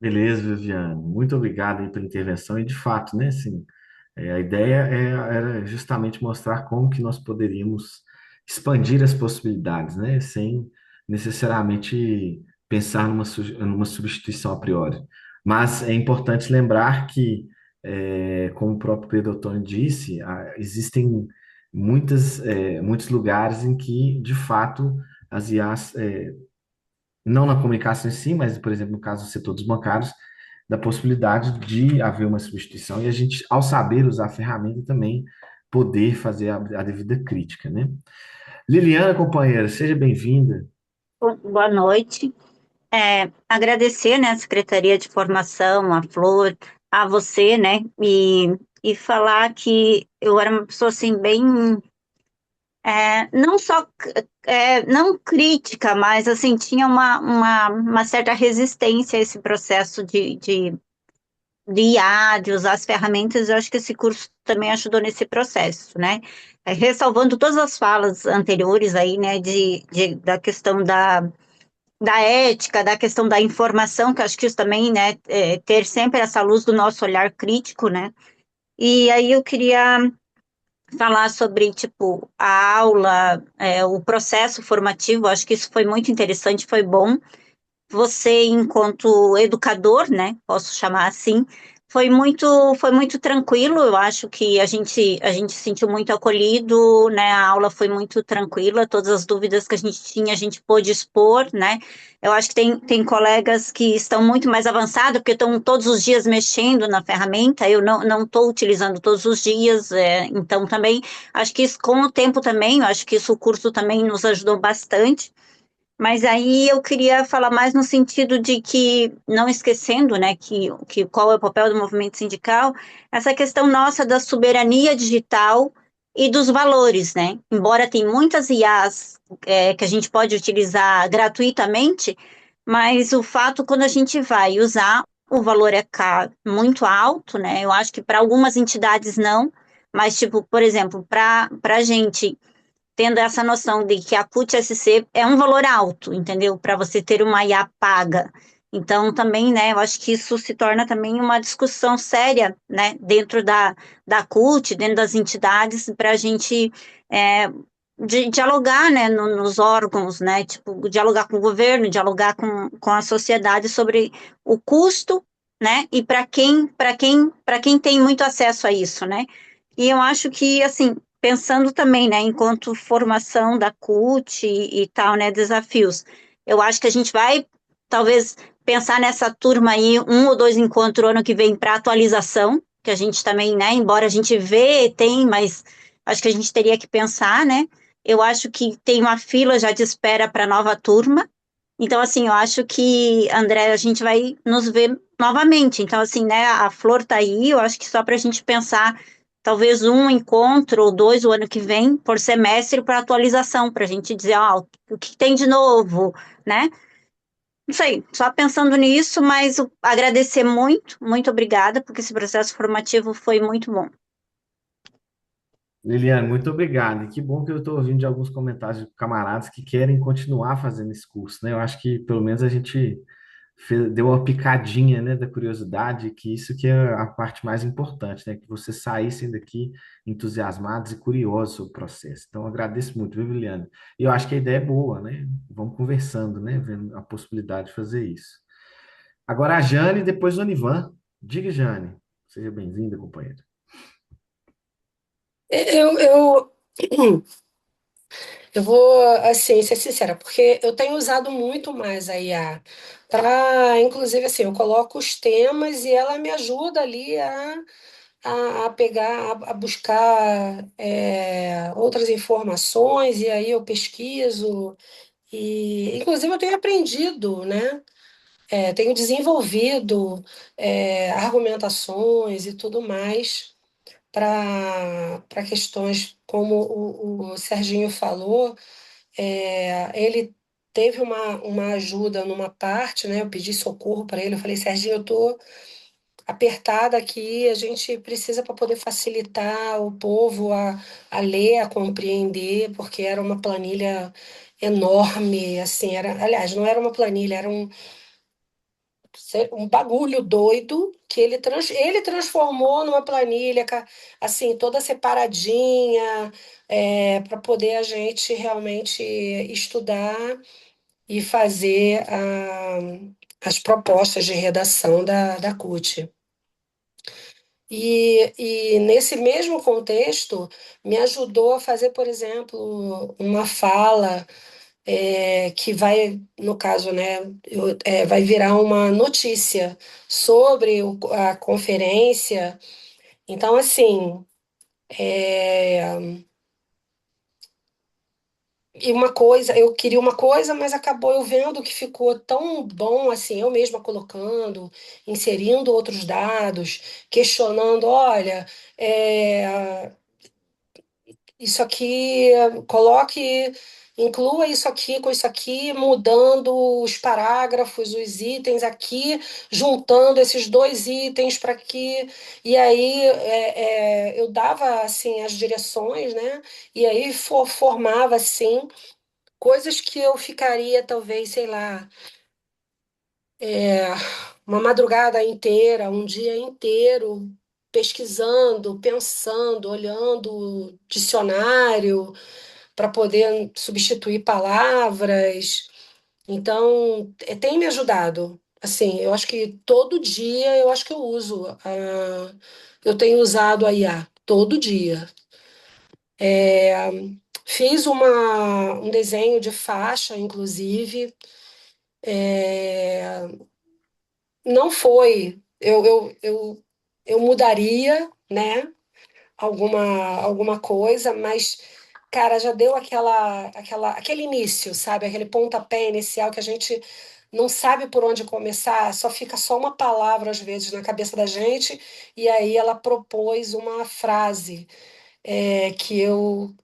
Beleza, Viviane. Muito obrigado aí pela intervenção. E de fato, né, assim, a ideia era justamente mostrar como que nós poderíamos expandir as possibilidades, né, sem necessariamente pensar numa substituição a priori. Mas é importante lembrar que, como o próprio Pedro Ottoni disse, existem muitos lugares em que, de fato, as IAs não na comunicação em si, mas, por exemplo, no caso do setor dos bancários, da possibilidade de haver uma substituição e a gente, ao saber usar a ferramenta, também poder fazer a devida crítica, né? Liliana, companheira, seja bem-vinda. Boa noite. Agradecer, né, a Secretaria de Formação, a Flor, a você, né, e falar que eu era uma pessoa, assim, bem, não só, não crítica, mas, assim, tinha uma certa resistência a esse processo de IA, de usar as ferramentas. Eu acho que esse curso também ajudou nesse processo, né? Ressalvando todas as falas anteriores aí, né, da questão da ética, da questão da informação, que eu acho que isso também, né, ter sempre essa luz do nosso olhar crítico, né? E aí eu queria falar sobre, tipo, a aula, o processo formativo. Acho que isso foi muito interessante, foi bom. Você, enquanto educador, né, posso chamar assim, foi muito tranquilo. Eu acho que a gente se sentiu muito acolhido, né? A aula foi muito tranquila, todas as dúvidas que a gente tinha, a gente pôde expor, né? Eu acho que tem colegas que estão muito mais avançados, porque estão todos os dias mexendo na ferramenta. Eu não estou utilizando todos os dias, então também acho que isso, com o tempo também, eu acho que isso, o curso também nos ajudou bastante. Mas aí eu queria falar mais no sentido de que, não esquecendo, né, que qual é o papel do movimento sindical, essa questão nossa da soberania digital e dos valores, né? Embora tem muitas IAs que a gente pode utilizar gratuitamente, mas o fato, quando a gente vai usar, o valor é muito alto, né? Eu acho que para algumas entidades não, mas, tipo, por exemplo, para a gente, tendo essa noção de que a CUT-SC é um valor alto, entendeu? Para você ter uma IA paga. Então, também, né, eu acho que isso se torna também uma discussão séria, né, dentro da CUT, dentro das entidades, para a gente dialogar, né, nos órgãos, né, tipo, dialogar com o governo, dialogar com a sociedade sobre o custo, né, e para quem tem muito acesso a isso, né. E eu acho que, assim, pensando também, né, enquanto formação da CUT e tal, né, desafios, eu acho que a gente vai, talvez, pensar nessa turma aí, 1 ou 2 encontros ano que vem para atualização, que a gente também, né, embora a gente tem, mas acho que a gente teria que pensar, né. Eu acho que tem uma fila já de espera para nova turma. Então, assim, eu acho que, André, a gente vai nos ver novamente. Então, assim, né, a Flor tá aí, eu acho que só para a gente pensar talvez um encontro ou dois o ano que vem por semestre para atualização, para a gente dizer, o que tem de novo, né? Não sei, só pensando nisso, mas agradecer muito, muito obrigada, porque esse processo formativo foi muito bom. Liliane, muito obrigado. E que bom que eu estou ouvindo de alguns comentários de camaradas que querem continuar fazendo esse curso, né? Eu acho que pelo menos a gente deu uma picadinha, né, da curiosidade, que isso que é a parte mais importante, né? Que vocês saíssem daqui entusiasmados e curiosos sobre o processo. Então, eu agradeço muito, viu, Liliane? E eu acho que a ideia é boa, né? Vamos conversando, né? Vendo a possibilidade de fazer isso. Agora a Jane e depois o Onivan. Diga, Jane. Seja bem-vinda, companheira. Eu, eu, eu vou, assim, ser sincera, porque eu tenho usado muito mais a IA para, inclusive, assim, eu coloco os temas e ela me ajuda ali a pegar, a buscar outras informações, e aí eu pesquiso, e, inclusive, eu tenho aprendido, né? Tenho desenvolvido argumentações e tudo mais para questões como o Serginho falou. Ele teve uma ajuda numa parte, né? Eu pedi socorro para ele, eu falei, Serginho, eu tô apertada aqui, a gente precisa para poder facilitar o povo a ler, a compreender, porque era uma planilha enorme, assim, aliás, não era uma planilha, era um bagulho doido que ele transformou numa planilha, assim, toda separadinha, para poder a gente realmente estudar e fazer as propostas de redação da CUT. E nesse mesmo contexto, me ajudou a fazer, por exemplo, uma fala que vai, no caso, né, vai virar uma notícia sobre a conferência. Então, assim, e uma coisa, eu queria uma coisa, mas acabou eu vendo que ficou tão bom, assim, eu mesma colocando, inserindo outros dados, questionando, olha, isso aqui, coloque, inclua isso aqui com isso aqui, mudando os parágrafos, os itens aqui, juntando esses dois itens para que. E aí eu dava assim as direções, né? E aí formava assim coisas que eu ficaria, talvez, sei lá, uma madrugada inteira, um dia inteiro. Pesquisando, pensando, olhando o dicionário, para poder substituir palavras. Então, tem me ajudado. Assim, eu acho que todo dia eu acho que eu uso. Eu tenho usado a IA todo dia. Fiz um desenho de faixa, inclusive. É, não foi. Eu mudaria, né? Alguma coisa, mas, cara, já deu aquele início, sabe? Aquele pontapé inicial que a gente não sabe por onde começar, só fica só uma palavra, às vezes, na cabeça da gente, e aí ela propôs uma frase que eu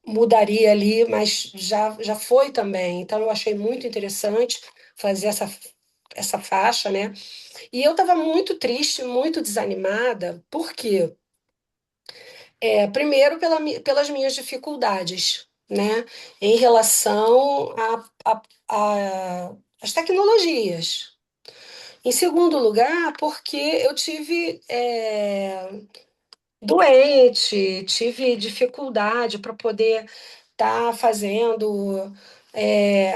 mudaria ali, mas já foi também. Então, eu achei muito interessante fazer essa faixa, né? E eu estava muito triste, muito desanimada, por quê? Primeiro, pelas minhas dificuldades, né, em relação às tecnologias. Em segundo lugar, porque eu tive doente, tive dificuldade para poder estar fazendo,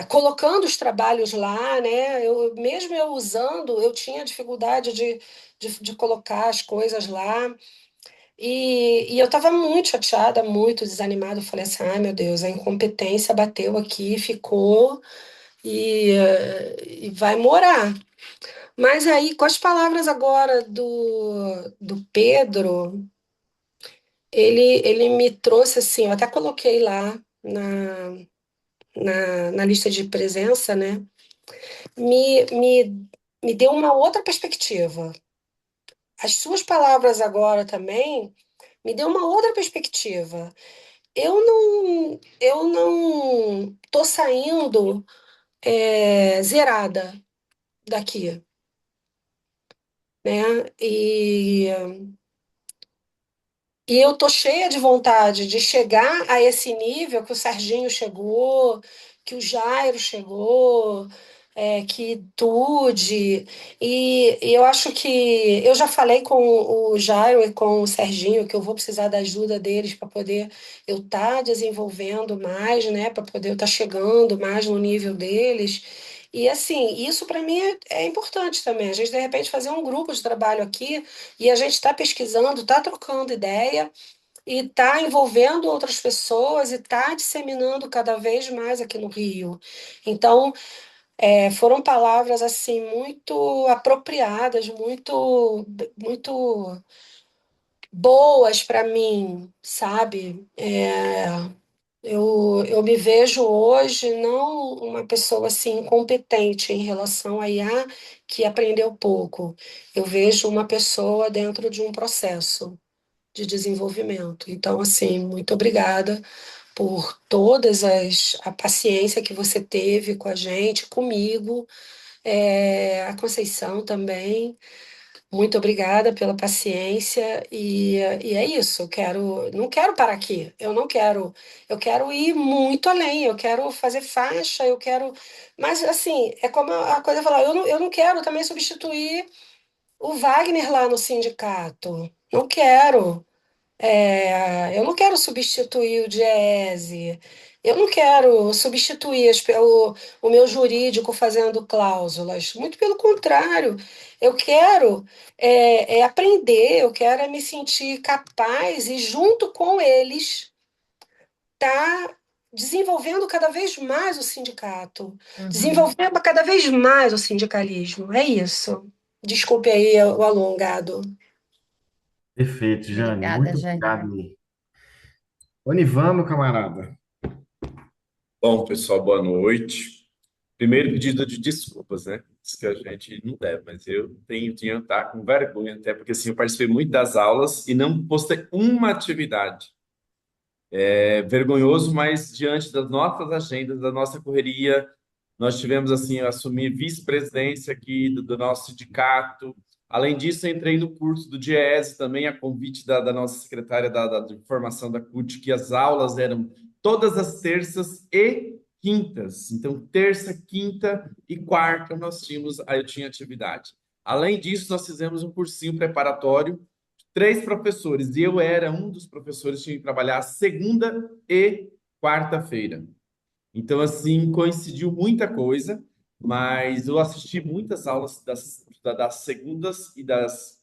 colocando os trabalhos lá, né? Mesmo eu usando, eu tinha dificuldade de colocar as coisas lá. E eu estava muito chateada, muito desanimada. Eu falei assim: ai meu Deus, a incompetência bateu aqui, ficou e vai morar. Mas aí, com as palavras agora do Pedro, ele me trouxe assim, eu até coloquei lá na lista de presença, né? Me deu uma outra perspectiva. As suas palavras agora também. me deu uma outra perspectiva. Eu não tô saindo zerada daqui, né? E eu tô cheia de vontade de chegar a esse nível que o Serginho chegou, que o Jairo chegou, que Tude. E eu acho que eu já falei com o Jairo e com o Serginho que eu vou precisar da ajuda deles para poder eu estar desenvolvendo mais, né? Para poder eu estar chegando mais no nível deles. E assim, isso para mim é importante também. A gente, de repente, fazer um grupo de trabalho aqui e a gente está pesquisando, está trocando ideia e está envolvendo outras pessoas e está disseminando cada vez mais aqui no Rio. Então, foram palavras assim muito apropriadas, muito boas para mim, sabe? Eu me vejo hoje não uma pessoa assim incompetente em relação a IA que aprendeu pouco. Eu vejo uma pessoa dentro de um processo de desenvolvimento. Então, assim, muito obrigada por a paciência que você teve com a gente, comigo, a Conceição também. Muito obrigada pela paciência e é isso. Não quero parar aqui. Eu quero ir muito além. Eu quero fazer faixa. Eu quero, mas assim é como a coisa falar. Eu não quero também substituir o Wagner lá no sindicato. Não quero. Eu não quero substituir o Diese, eu não quero substituir o meu jurídico fazendo cláusulas, muito pelo contrário, eu quero aprender, eu quero me sentir capaz e, junto com eles, tá desenvolvendo cada vez mais o sindicato, desenvolvendo cada vez mais o sindicalismo. É isso. Desculpe aí o alongado. Perfeito, Jane. Obrigada, Muito obrigado. Jane. Onivan, meu camarada. Bom, pessoal, boa noite. Primeiro, pedido de desculpas, né? Isso que a gente não deve, mas eu tinha que estar com vergonha, até porque assim, eu participei muito das aulas e não postei uma atividade. É vergonhoso, mas diante das nossas agendas, da nossa correria, nós tivemos assim, assumir vice-presidência aqui do nosso sindicato. Além disso, eu entrei no curso do DIEESE também, a convite da nossa secretária de formação da CUT, que as aulas eram todas as terças e quintas. Então, terça, quinta e quarta eu tinha atividade. Além disso, nós fizemos um cursinho preparatório, 3 professores, e eu era um dos professores que tinha que trabalhar segunda e quarta-feira. Então, assim, coincidiu muita coisa, mas eu assisti muitas aulas das segundas e das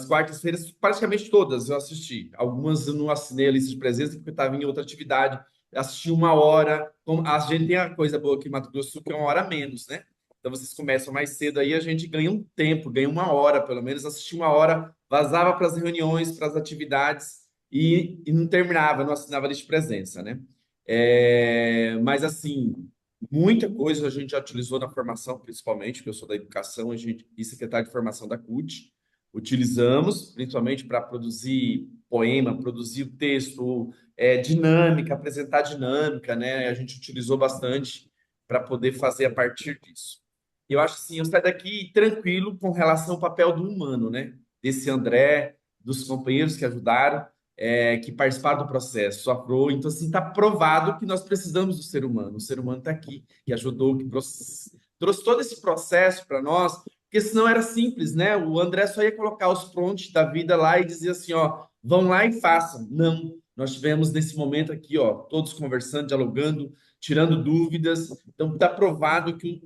quartas-feiras, praticamente todas eu assisti. Algumas eu não assinei a lista de presença porque estava em outra atividade. Eu assisti 1 hora. A gente tem a coisa boa aqui em Mato Grosso do Sul, que é 1 hora a menos, né? Então vocês começam mais cedo aí, a gente ganha um tempo, ganha 1 hora, pelo menos, assistia 1 hora, vazava para as reuniões, para as atividades e não terminava, não assinava a lista de presença, né? Mas assim, muita coisa a gente já utilizou na formação, principalmente, porque eu sou da educação e secretário de formação da CUT. Utilizamos, principalmente para produzir poema, produzir o texto, dinâmica, apresentar dinâmica, né? A gente utilizou bastante para poder fazer a partir disso. Eu acho assim, eu saio daqui tranquilo com relação ao papel do humano, né? Desse André, dos companheiros que ajudaram, que participaram do processo, aprou. Então, assim, está provado que nós precisamos do ser humano. O ser humano está aqui, que ajudou, que trouxe todo esse processo para nós, porque senão era simples, né? O André só ia colocar os prompts da vida lá e dizer assim, ó, vão lá e façam. Não, nós tivemos nesse momento aqui, ó, todos conversando, dialogando, tirando dúvidas. Então, está provado que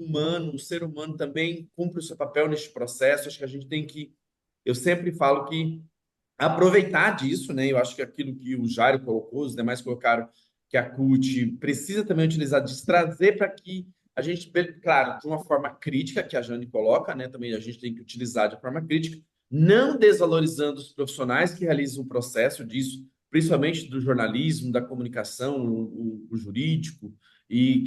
o ser humano também cumpre o seu papel neste processo. Acho que a gente tem que, eu sempre falo que aproveitar disso, né? Eu acho que aquilo que o Jairo colocou, os demais colocaram, que a CUT precisa também utilizar, de trazer para que a gente, claro, de uma forma crítica, que a Jane coloca, né? Também a gente tem que utilizar de forma crítica, não desvalorizando os profissionais que realizam o processo disso, principalmente do jornalismo, da comunicação, o jurídico, e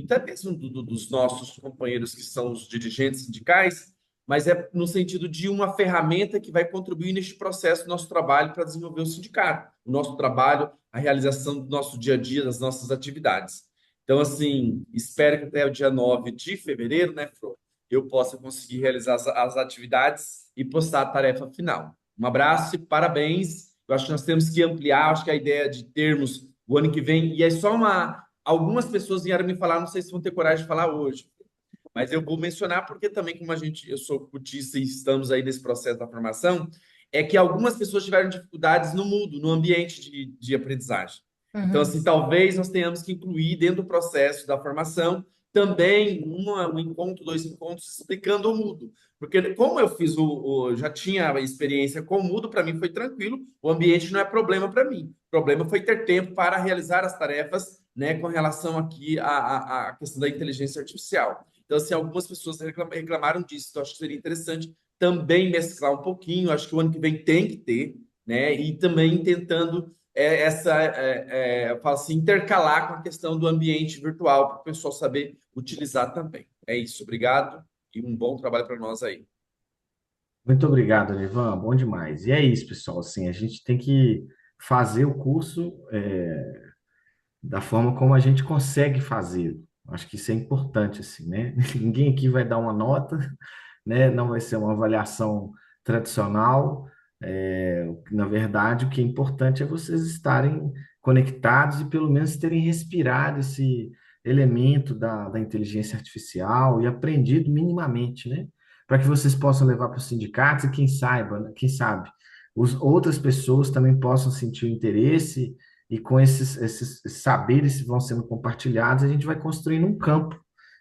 até mesmo dos nossos companheiros que são os dirigentes sindicais, mas é no sentido de uma ferramenta que vai contribuir neste processo do nosso trabalho para desenvolver o sindicato, o nosso trabalho, a realização do nosso dia a dia, das nossas atividades. Então, assim, espero que até o dia 9 de fevereiro, né, Flor, eu possa conseguir realizar as atividades e postar a tarefa final. Um abraço e parabéns. Eu acho que nós temos que ampliar, acho que a ideia de termos o ano que vem, e é só uma. Algumas pessoas vieram me falar, não sei se vão ter coragem de falar hoje, mas eu vou mencionar porque também, como eu sou cutista e estamos aí nesse processo da formação, é que algumas pessoas tiveram dificuldades no mudo, no ambiente de aprendizagem. Então, Uhum. assim, talvez nós tenhamos que incluir dentro do processo da formação também um encontro, dois encontros explicando o mudo. Porque como eu fiz já tinha a experiência com o mudo, para mim foi tranquilo, o ambiente não é problema para mim. O problema foi ter tempo para realizar as tarefas, né, com relação aqui à questão da inteligência artificial. Então, assim, algumas pessoas reclamaram disso, então acho que seria interessante também mesclar um pouquinho, acho que o ano que vem tem que ter, né, e também tentando eu falo assim, intercalar com a questão do ambiente virtual para o pessoal saber utilizar também. É isso, obrigado e um bom trabalho para nós aí. Muito obrigado, Ivan. Bom demais. E é isso, pessoal. Assim, a gente tem que fazer o curso da forma como a gente consegue fazer. Acho que isso é importante, assim, né? Ninguém aqui vai dar uma nota, né? Não vai ser uma avaliação tradicional. Na verdade, o que é importante é vocês estarem conectados e pelo menos terem respirado esse elemento da inteligência artificial e aprendido minimamente, né? Para que vocês possam levar para os sindicatos e quem sabe, outras pessoas também possam sentir o interesse e com esses saberes que vão sendo compartilhados, a gente vai construindo um campo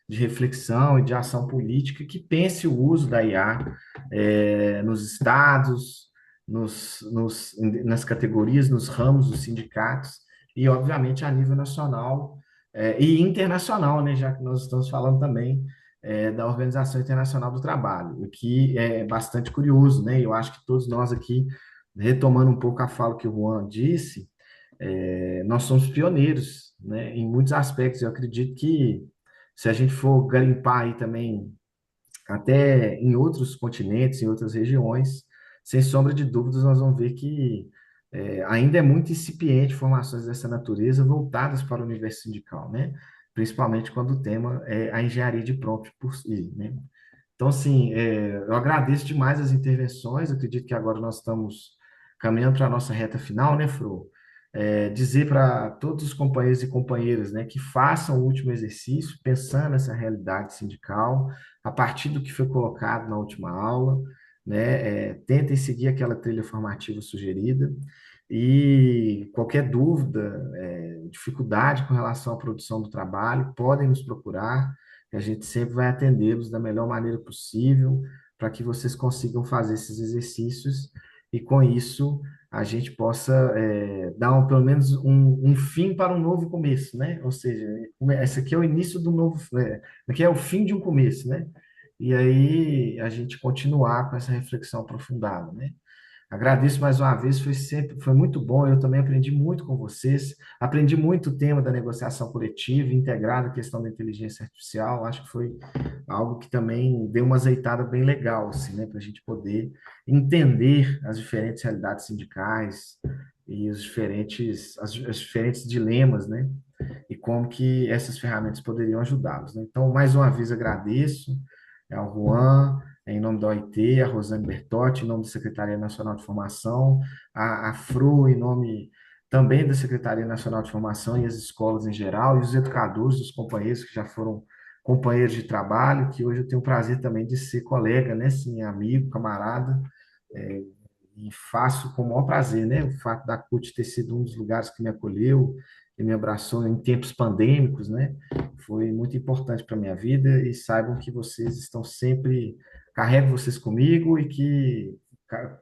de reflexão e de ação política que pense o uso da IA nos estados, nas categorias, nos ramos dos sindicatos e, obviamente, a nível nacional e internacional, né, já que nós estamos falando também da Organização Internacional do Trabalho, o que é bastante curioso, né? Eu acho que todos nós aqui, retomando um pouco a fala que o Juan disse, nós somos pioneiros, né, em muitos aspectos. Eu acredito que se a gente for garimpar aí também, até em outros continentes, em outras regiões, sem sombra de dúvidas, nós vamos ver que ainda é muito incipiente formações dessa natureza voltadas para o universo sindical, né? Principalmente quando o tema é a engenharia de prompt por si, né? Então, assim, eu agradeço demais as intervenções, acredito que agora nós estamos caminhando para a nossa reta final, né, Fro? Dizer para todos os companheiros e companheiras, né, que façam o último exercício, pensando nessa realidade sindical, a partir do que foi colocado na última aula, né, tentem seguir aquela trilha formativa sugerida, e qualquer dúvida, dificuldade com relação à produção do trabalho, podem nos procurar, que a gente sempre vai atendê-los da melhor maneira possível, para que vocês consigam fazer esses exercícios e, com isso, a gente possa dar pelo menos um fim para um novo começo, né? Ou seja, esse aqui é o início do novo, aqui é o fim de um começo, né? E aí a gente continuar com essa reflexão aprofundada, né? Agradeço mais uma vez, foi muito bom. Eu também aprendi muito com vocês, aprendi muito o tema da negociação coletiva, integrada a questão da inteligência artificial. Acho que foi algo que também deu uma azeitada bem legal, assim, né, para a gente poder entender as diferentes realidades sindicais e os diferentes dilemas, né, e como que essas ferramentas poderiam ajudá-los, né? Então, mais uma vez agradeço ao Juan, em nome da OIT, a Rosane Bertotti, em nome da Secretaria Nacional de Formação, a FRU, em nome também da Secretaria Nacional de Formação e as escolas em geral, e os educadores, os companheiros que já foram companheiros de trabalho, que hoje eu tenho o prazer também de ser colega, né, sim, amigo, camarada, é, e faço com o maior prazer, né, o fato da CUT ter sido um dos lugares que me acolheu, que me abraçou em tempos pandêmicos, né, foi muito importante para a minha vida, e saibam que vocês estão sempre, carrego vocês comigo, e que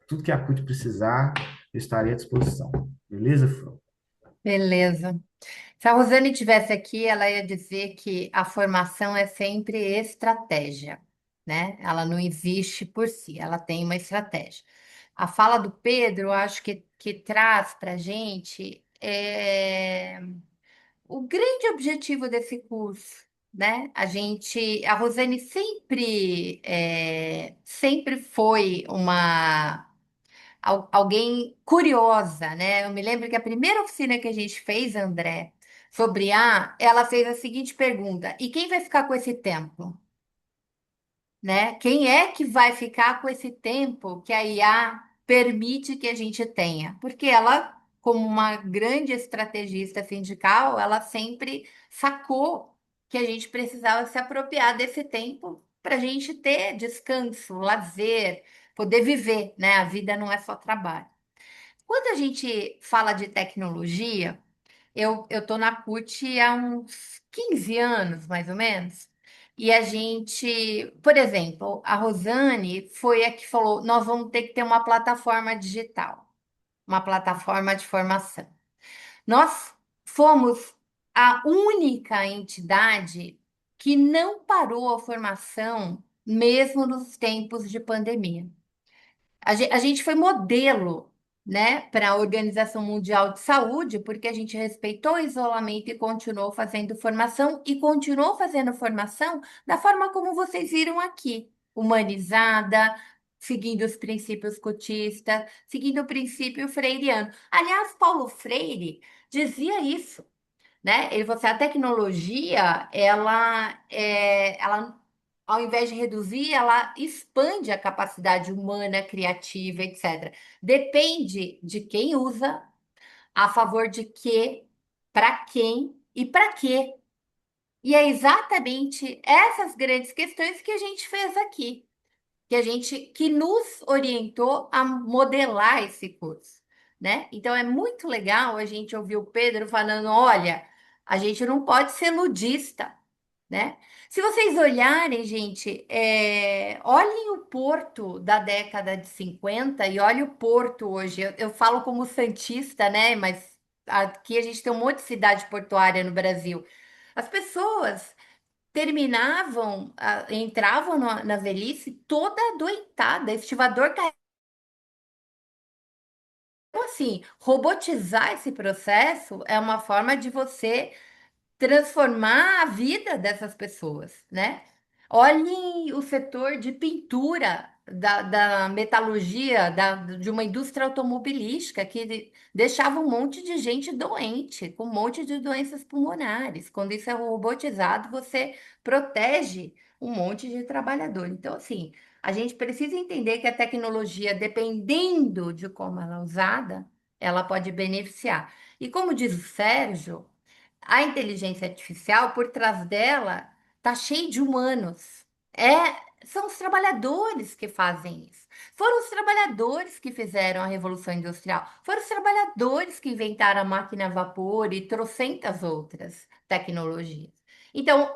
tudo que a CUT precisar, eu estarei à disposição. Beleza, Fran? Beleza. Se a Rosane tivesse aqui, ela ia dizer que a formação é sempre estratégia, né? Ela não existe por si, ela tem uma estratégia. A fala do Pedro, eu acho que traz para a gente o grande objetivo desse curso, né? A Rosane sempre foi alguém curiosa, né? Eu me lembro que a primeira oficina que a gente fez, André, sobre ela fez a seguinte pergunta: e quem vai ficar com esse tempo? Né? Quem é que vai ficar com esse tempo que a IA permite que a gente tenha? Porque ela, como uma grande estrategista sindical, ela sempre sacou que a gente precisava se apropriar desse tempo para a gente ter descanso, lazer, poder viver, né? A vida não é só trabalho. Quando a gente fala de tecnologia, eu tô na CUT há uns 15 anos, mais ou menos. E a gente, por exemplo, a Rosane foi a que falou: nós vamos ter que ter uma plataforma digital, uma plataforma de formação. Nós fomos a única entidade que não parou a formação, mesmo nos tempos de pandemia. A gente foi modelo, né, para a Organização Mundial de Saúde, porque a gente respeitou o isolamento e continuou fazendo formação, e continuou fazendo formação da forma como vocês viram aqui, humanizada, seguindo os princípios cotistas, seguindo o princípio freiriano. Aliás, Paulo Freire dizia isso, né? Ele falou assim, a tecnologia, ela, ao invés de reduzir, ela expande a capacidade humana, criativa, etc. Depende de quem usa, a favor de quê, para quem e para quê. E é exatamente essas grandes questões que a gente fez aqui, que nos orientou a modelar esse curso, né? Então é muito legal a gente ouvir o Pedro falando, olha, a gente não pode ser ludista, né? Se vocês olharem, gente, olhem o Porto da década de 50 e olhem o Porto hoje. Eu falo como santista, né? Mas aqui a gente tem um monte de cidade portuária no Brasil. As pessoas entravam na velhice toda adoentada, estivador caindo. Então, assim, robotizar esse processo é uma forma de você transformar a vida dessas pessoas, né? Olhem o setor de pintura da metalurgia, de uma indústria automobilística que deixava um monte de gente doente, com um monte de doenças pulmonares. Quando isso é robotizado, você protege um monte de trabalhador. Então, assim, a gente precisa entender que a tecnologia, dependendo de como ela é usada, ela pode beneficiar. E como diz o Sérgio, a inteligência artificial, por trás dela, tá cheio de humanos. São os trabalhadores que fazem isso. Foram os trabalhadores que fizeram a Revolução Industrial. Foram os trabalhadores que inventaram a máquina a vapor e trocentas outras tecnologias. Então,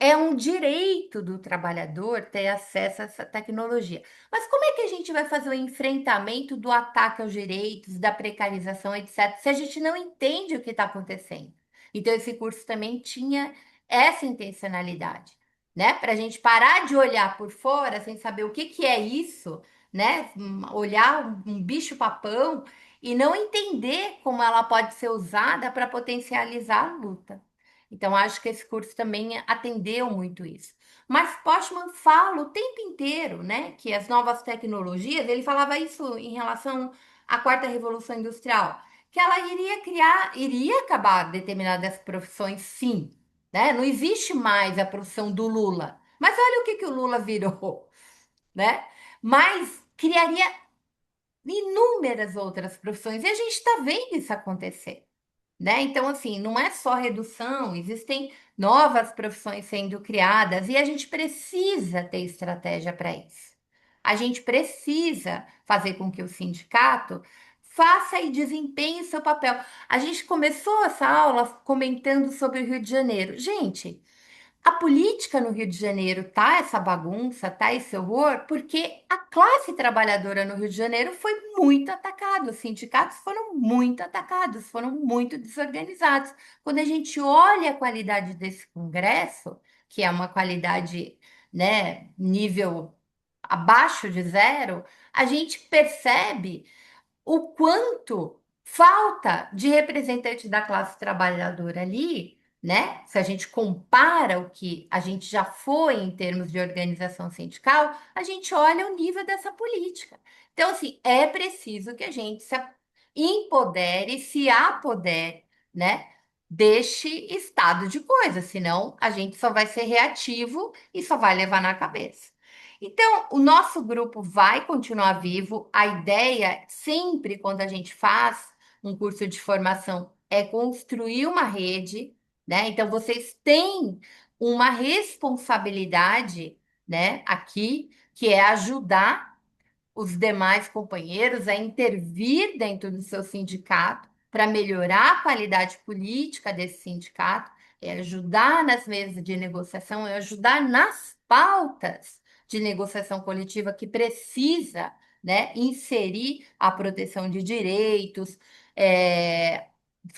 é um direito do trabalhador ter acesso a essa tecnologia. Mas como é que a gente vai fazer o enfrentamento do ataque aos direitos, da precarização, etc., se a gente não entende o que está acontecendo? Então, esse curso também tinha essa intencionalidade, né? Para a gente parar de olhar por fora sem saber o que é isso, né? Olhar um bicho-papão e não entender como ela pode ser usada para potencializar a luta. Então, acho que esse curso também atendeu muito isso. Mas Postman fala o tempo inteiro, né, que as novas tecnologias, ele falava isso em relação à quarta revolução industrial, que ela iria acabar determinadas profissões, sim, né? Não existe mais a profissão do Lula. Mas olha o que o Lula virou, né? Mas criaria inúmeras outras profissões e a gente está vendo isso acontecer, né? Então, assim, não é só redução, existem novas profissões sendo criadas e a gente precisa ter estratégia para isso. A gente precisa fazer com que o sindicato faça e desempenhe seu papel. A gente começou essa aula comentando sobre o Rio de Janeiro. Gente, a política no Rio de Janeiro tá essa bagunça, tá esse horror, porque a classe trabalhadora no Rio de Janeiro foi muito atacada, os sindicatos foram muito atacados, foram muito desorganizados. Quando a gente olha a qualidade desse Congresso, que é uma qualidade, né, nível abaixo de zero, a gente percebe o quanto falta de representante da classe trabalhadora ali, né? Se a gente compara o que a gente já foi em termos de organização sindical, a gente olha o nível dessa política. Então, assim, é preciso que a gente se empodere, se apodere, né? Deste estado de coisa, senão a gente só vai ser reativo e só vai levar na cabeça. Então, o nosso grupo vai continuar vivo. A ideia, sempre quando a gente faz um curso de formação, é construir uma rede, né? Então, vocês têm uma responsabilidade, né, aqui, que é ajudar os demais companheiros a intervir dentro do seu sindicato para melhorar a qualidade política desse sindicato, é ajudar nas mesas de negociação, é ajudar nas pautas de negociação coletiva que precisa, né, inserir a proteção de direitos,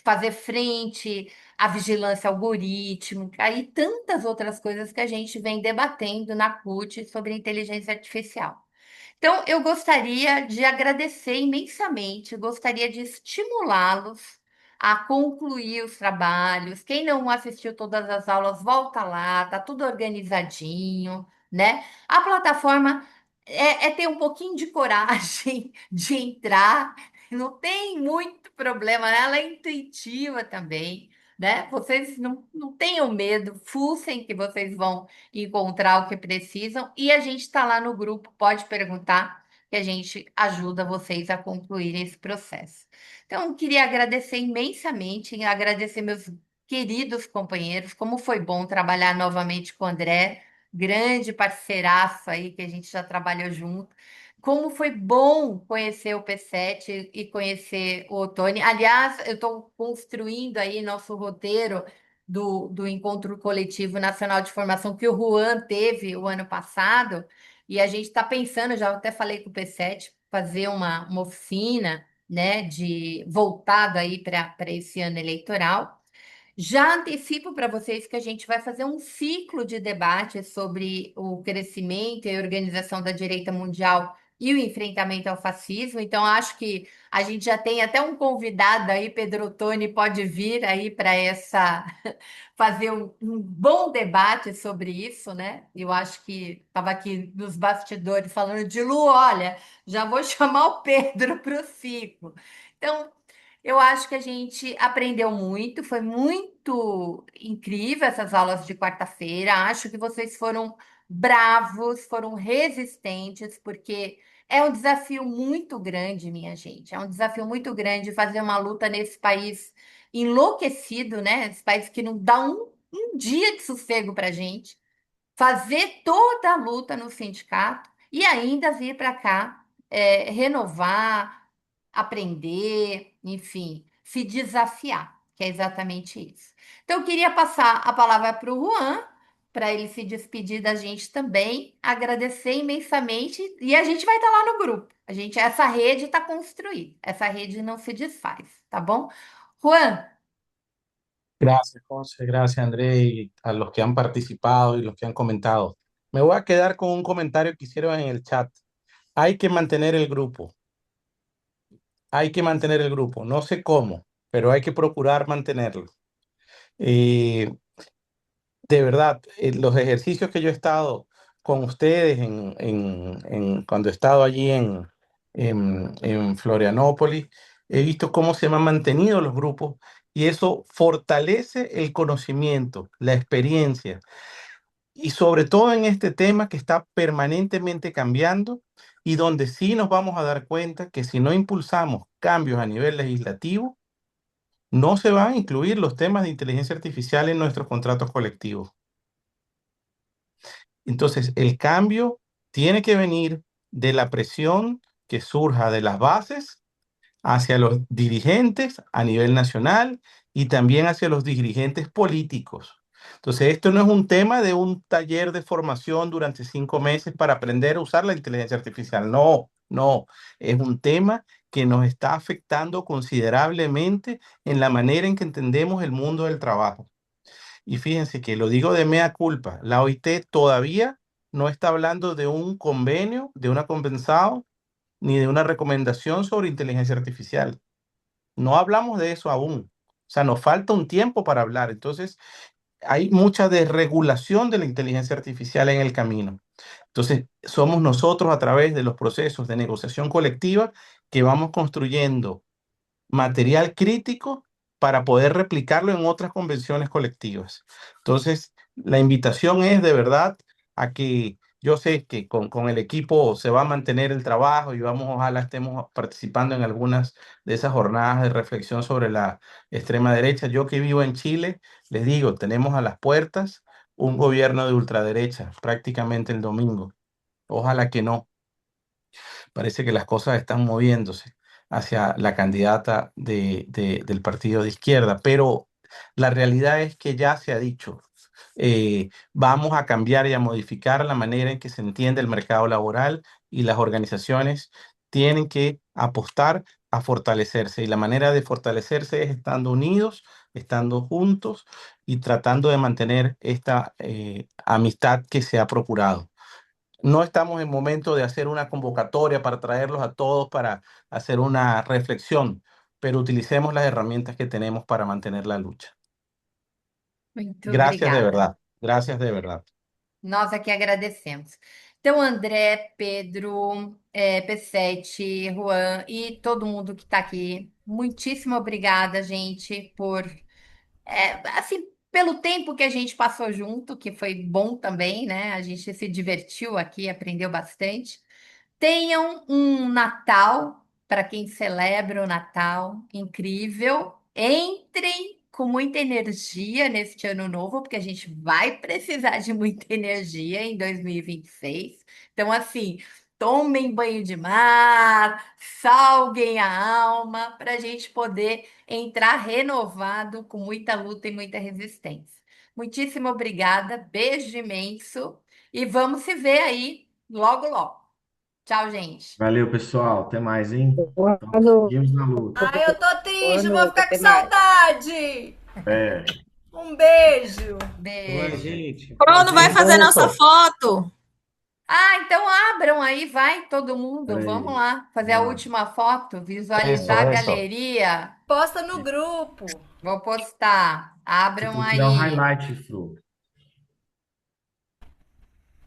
fazer frente à vigilância algorítmica e tantas outras coisas que a gente vem debatendo na CUT sobre inteligência artificial. Então, eu gostaria de agradecer imensamente, gostaria de estimulá-los a concluir os trabalhos. Quem não assistiu todas as aulas, volta lá, tá tudo organizadinho, né? A plataforma é ter um pouquinho de coragem de entrar, não tem muito problema, ela é intuitiva também, né? Vocês não tenham medo, fuçem que vocês vão encontrar o que precisam e a gente está lá no grupo, pode perguntar que a gente ajuda vocês a concluir esse processo. Então, eu queria agradecer imensamente, agradecer meus queridos companheiros, como foi bom trabalhar novamente com o André, grande parceiraço aí que a gente já trabalhou junto. Como foi bom conhecer o P7 e conhecer o Otone. Aliás, eu estou construindo aí nosso roteiro do Encontro Coletivo Nacional de Formação que o Juan teve o ano passado, e a gente está pensando, já até falei com o P7, fazer uma oficina, né, voltado aí para esse ano eleitoral. Já antecipo para vocês que a gente vai fazer um ciclo de debate sobre o crescimento e a organização da direita mundial e o enfrentamento ao fascismo. Então, acho que a gente já tem até um convidado aí, Pedro Ottoni, pode vir aí para fazer um bom debate sobre isso, né? Eu acho que estava aqui nos bastidores falando de Lu, olha, já vou chamar o Pedro para o ciclo. Então, eu acho que a gente aprendeu muito, foi muito incrível essas aulas de quarta-feira. Acho que vocês foram bravos, foram resistentes, porque é um desafio muito grande, minha gente. É um desafio muito grande fazer uma luta nesse país enlouquecido, né? Esse país que não dá um dia de sossego para gente fazer toda a luta no sindicato e ainda vir para cá renovar, aprender, enfim, se desafiar, que é exatamente isso. Então, eu queria passar a palavra para o Juan, para ele se despedir da gente também, agradecer imensamente, e a gente vai estar lá no grupo. Essa rede está construída, essa rede não se desfaz, tá bom? Juan, Gracias, José, gracias, André, y a los que han participado y los que han comentado. Me voy a quedar con un comentario que hicieron en el chat. Hay que mantener el grupo, hay que mantener el grupo. No sé cómo, pero hay que procurar mantenerlo. Eh, de verdad, los ejercicios que yo he estado con ustedes cuando he estado allí en Florianópolis, he visto cómo se han mantenido los grupos y eso fortalece el conocimiento, la experiencia y sobre todo en este tema que está permanentemente cambiando y donde sí nos vamos a dar cuenta que si no impulsamos cambios a nivel legislativo, no se van a incluir los temas de inteligencia artificial en nuestros contratos colectivos. Entonces, el cambio tiene que venir de la presión que surja de las bases hacia los dirigentes a nivel nacional y también hacia los dirigentes políticos. Entonces, esto no es un tema de un taller de formación durante 5 meses para aprender a usar la inteligencia artificial. No, no. Es un tema que nos está afectando considerablemente en la manera en que entendemos el mundo del trabajo. Y fíjense que lo digo de mea culpa, la OIT todavía no está hablando de un convenio, de una compensado, ni de una recomendación sobre inteligencia artificial. No hablamos de eso aún. O sea, nos falta un tiempo para hablar. Entonces, hay mucha desregulación de la inteligencia artificial en el camino. Entonces, somos nosotros a través de los procesos de negociación colectiva que vamos construyendo material crítico para poder replicarlo en otras convenciones colectivas. Entonces, la invitación es de verdad a que yo sé que con el equipo se va a mantener el trabajo y vamos, ojalá estemos participando en algunas de esas jornadas de reflexión sobre la extrema derecha. Yo que vivo en Chile, les digo, tenemos a las puertas un gobierno de ultraderecha prácticamente el domingo. Ojalá que no. Parece que las cosas están moviéndose hacia la candidata del partido de izquierda, pero la realidad es que ya se ha dicho, vamos a cambiar y a modificar la manera en que se entiende el mercado laboral y las organizaciones tienen que apostar a fortalecerse y la manera de fortalecerse es estando unidos, estando juntos y tratando de mantener esta amistad que se ha procurado. No estamos en momento de hacer una convocatoria para traerlos a todos para hacer una reflexión, pero utilicemos las herramientas que tenemos para mantener la lucha. Muito Gracias de obrigada. verdad, gracias de verdad. Nós aqui agradecemos. Então, André, Pedro, P7, Juan e todo mundo que está aqui, muitíssimo obrigada, gente, por assim, pelo tempo que a gente passou junto, que foi bom também, né? A gente se divertiu aqui, aprendeu bastante. Tenham um Natal, para quem celebra o Natal, incrível. Entrem com muita energia neste ano novo, porque a gente vai precisar de muita energia em 2026. Então, assim, tomem banho de mar, salguem a alma, para a gente poder entrar renovado, com muita luta e muita resistência. Muitíssimo obrigada, beijo imenso e vamos se ver aí logo, logo. Tchau, gente. Valeu, pessoal. Até mais, hein? Boa Então, noite. seguimos na luta. Ai, eu tô Boa triste, vou noite, ficar com até mais. saudade. É. Um beijo. Olá, Beijo. gente. Bruno vai fazer nossa Opa. foto. Ah, então abram aí, vai todo mundo. Peraí. Vamos lá, fazer a Vamos lá. última foto, visualizar a Eso. galeria. Posta no grupo. Vou postar. Você Abram tem que tirar o aí. highlight, Fru.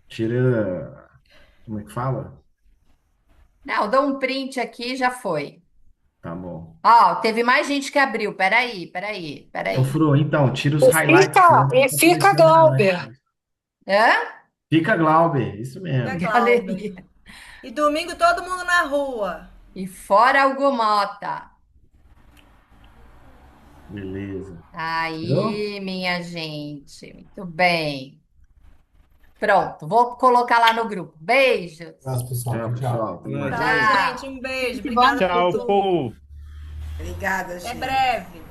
Tira. Como é que fala? Não, dou um print aqui, já foi. Tá bom. Ó, teve mais gente que abriu. Peraí. Ô, Fru, então, tira os E highlights. fica, Senão e tá fica aparecendo Glauber. highlights. Hã? Fica Glauber, isso mesmo. Galeria. E domingo todo mundo na rua. E fora Hugo Mota. Beleza. Aí, minha gente. Muito bem. Pronto, vou colocar lá no grupo. Beijos. Abraço, pessoal. Tchau, Tchau. pessoal. Até mais. Tchau, gente. Um beijo. Obrigada Tchau, por tudo. povo. Obrigada, Até gente. breve.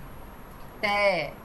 Até.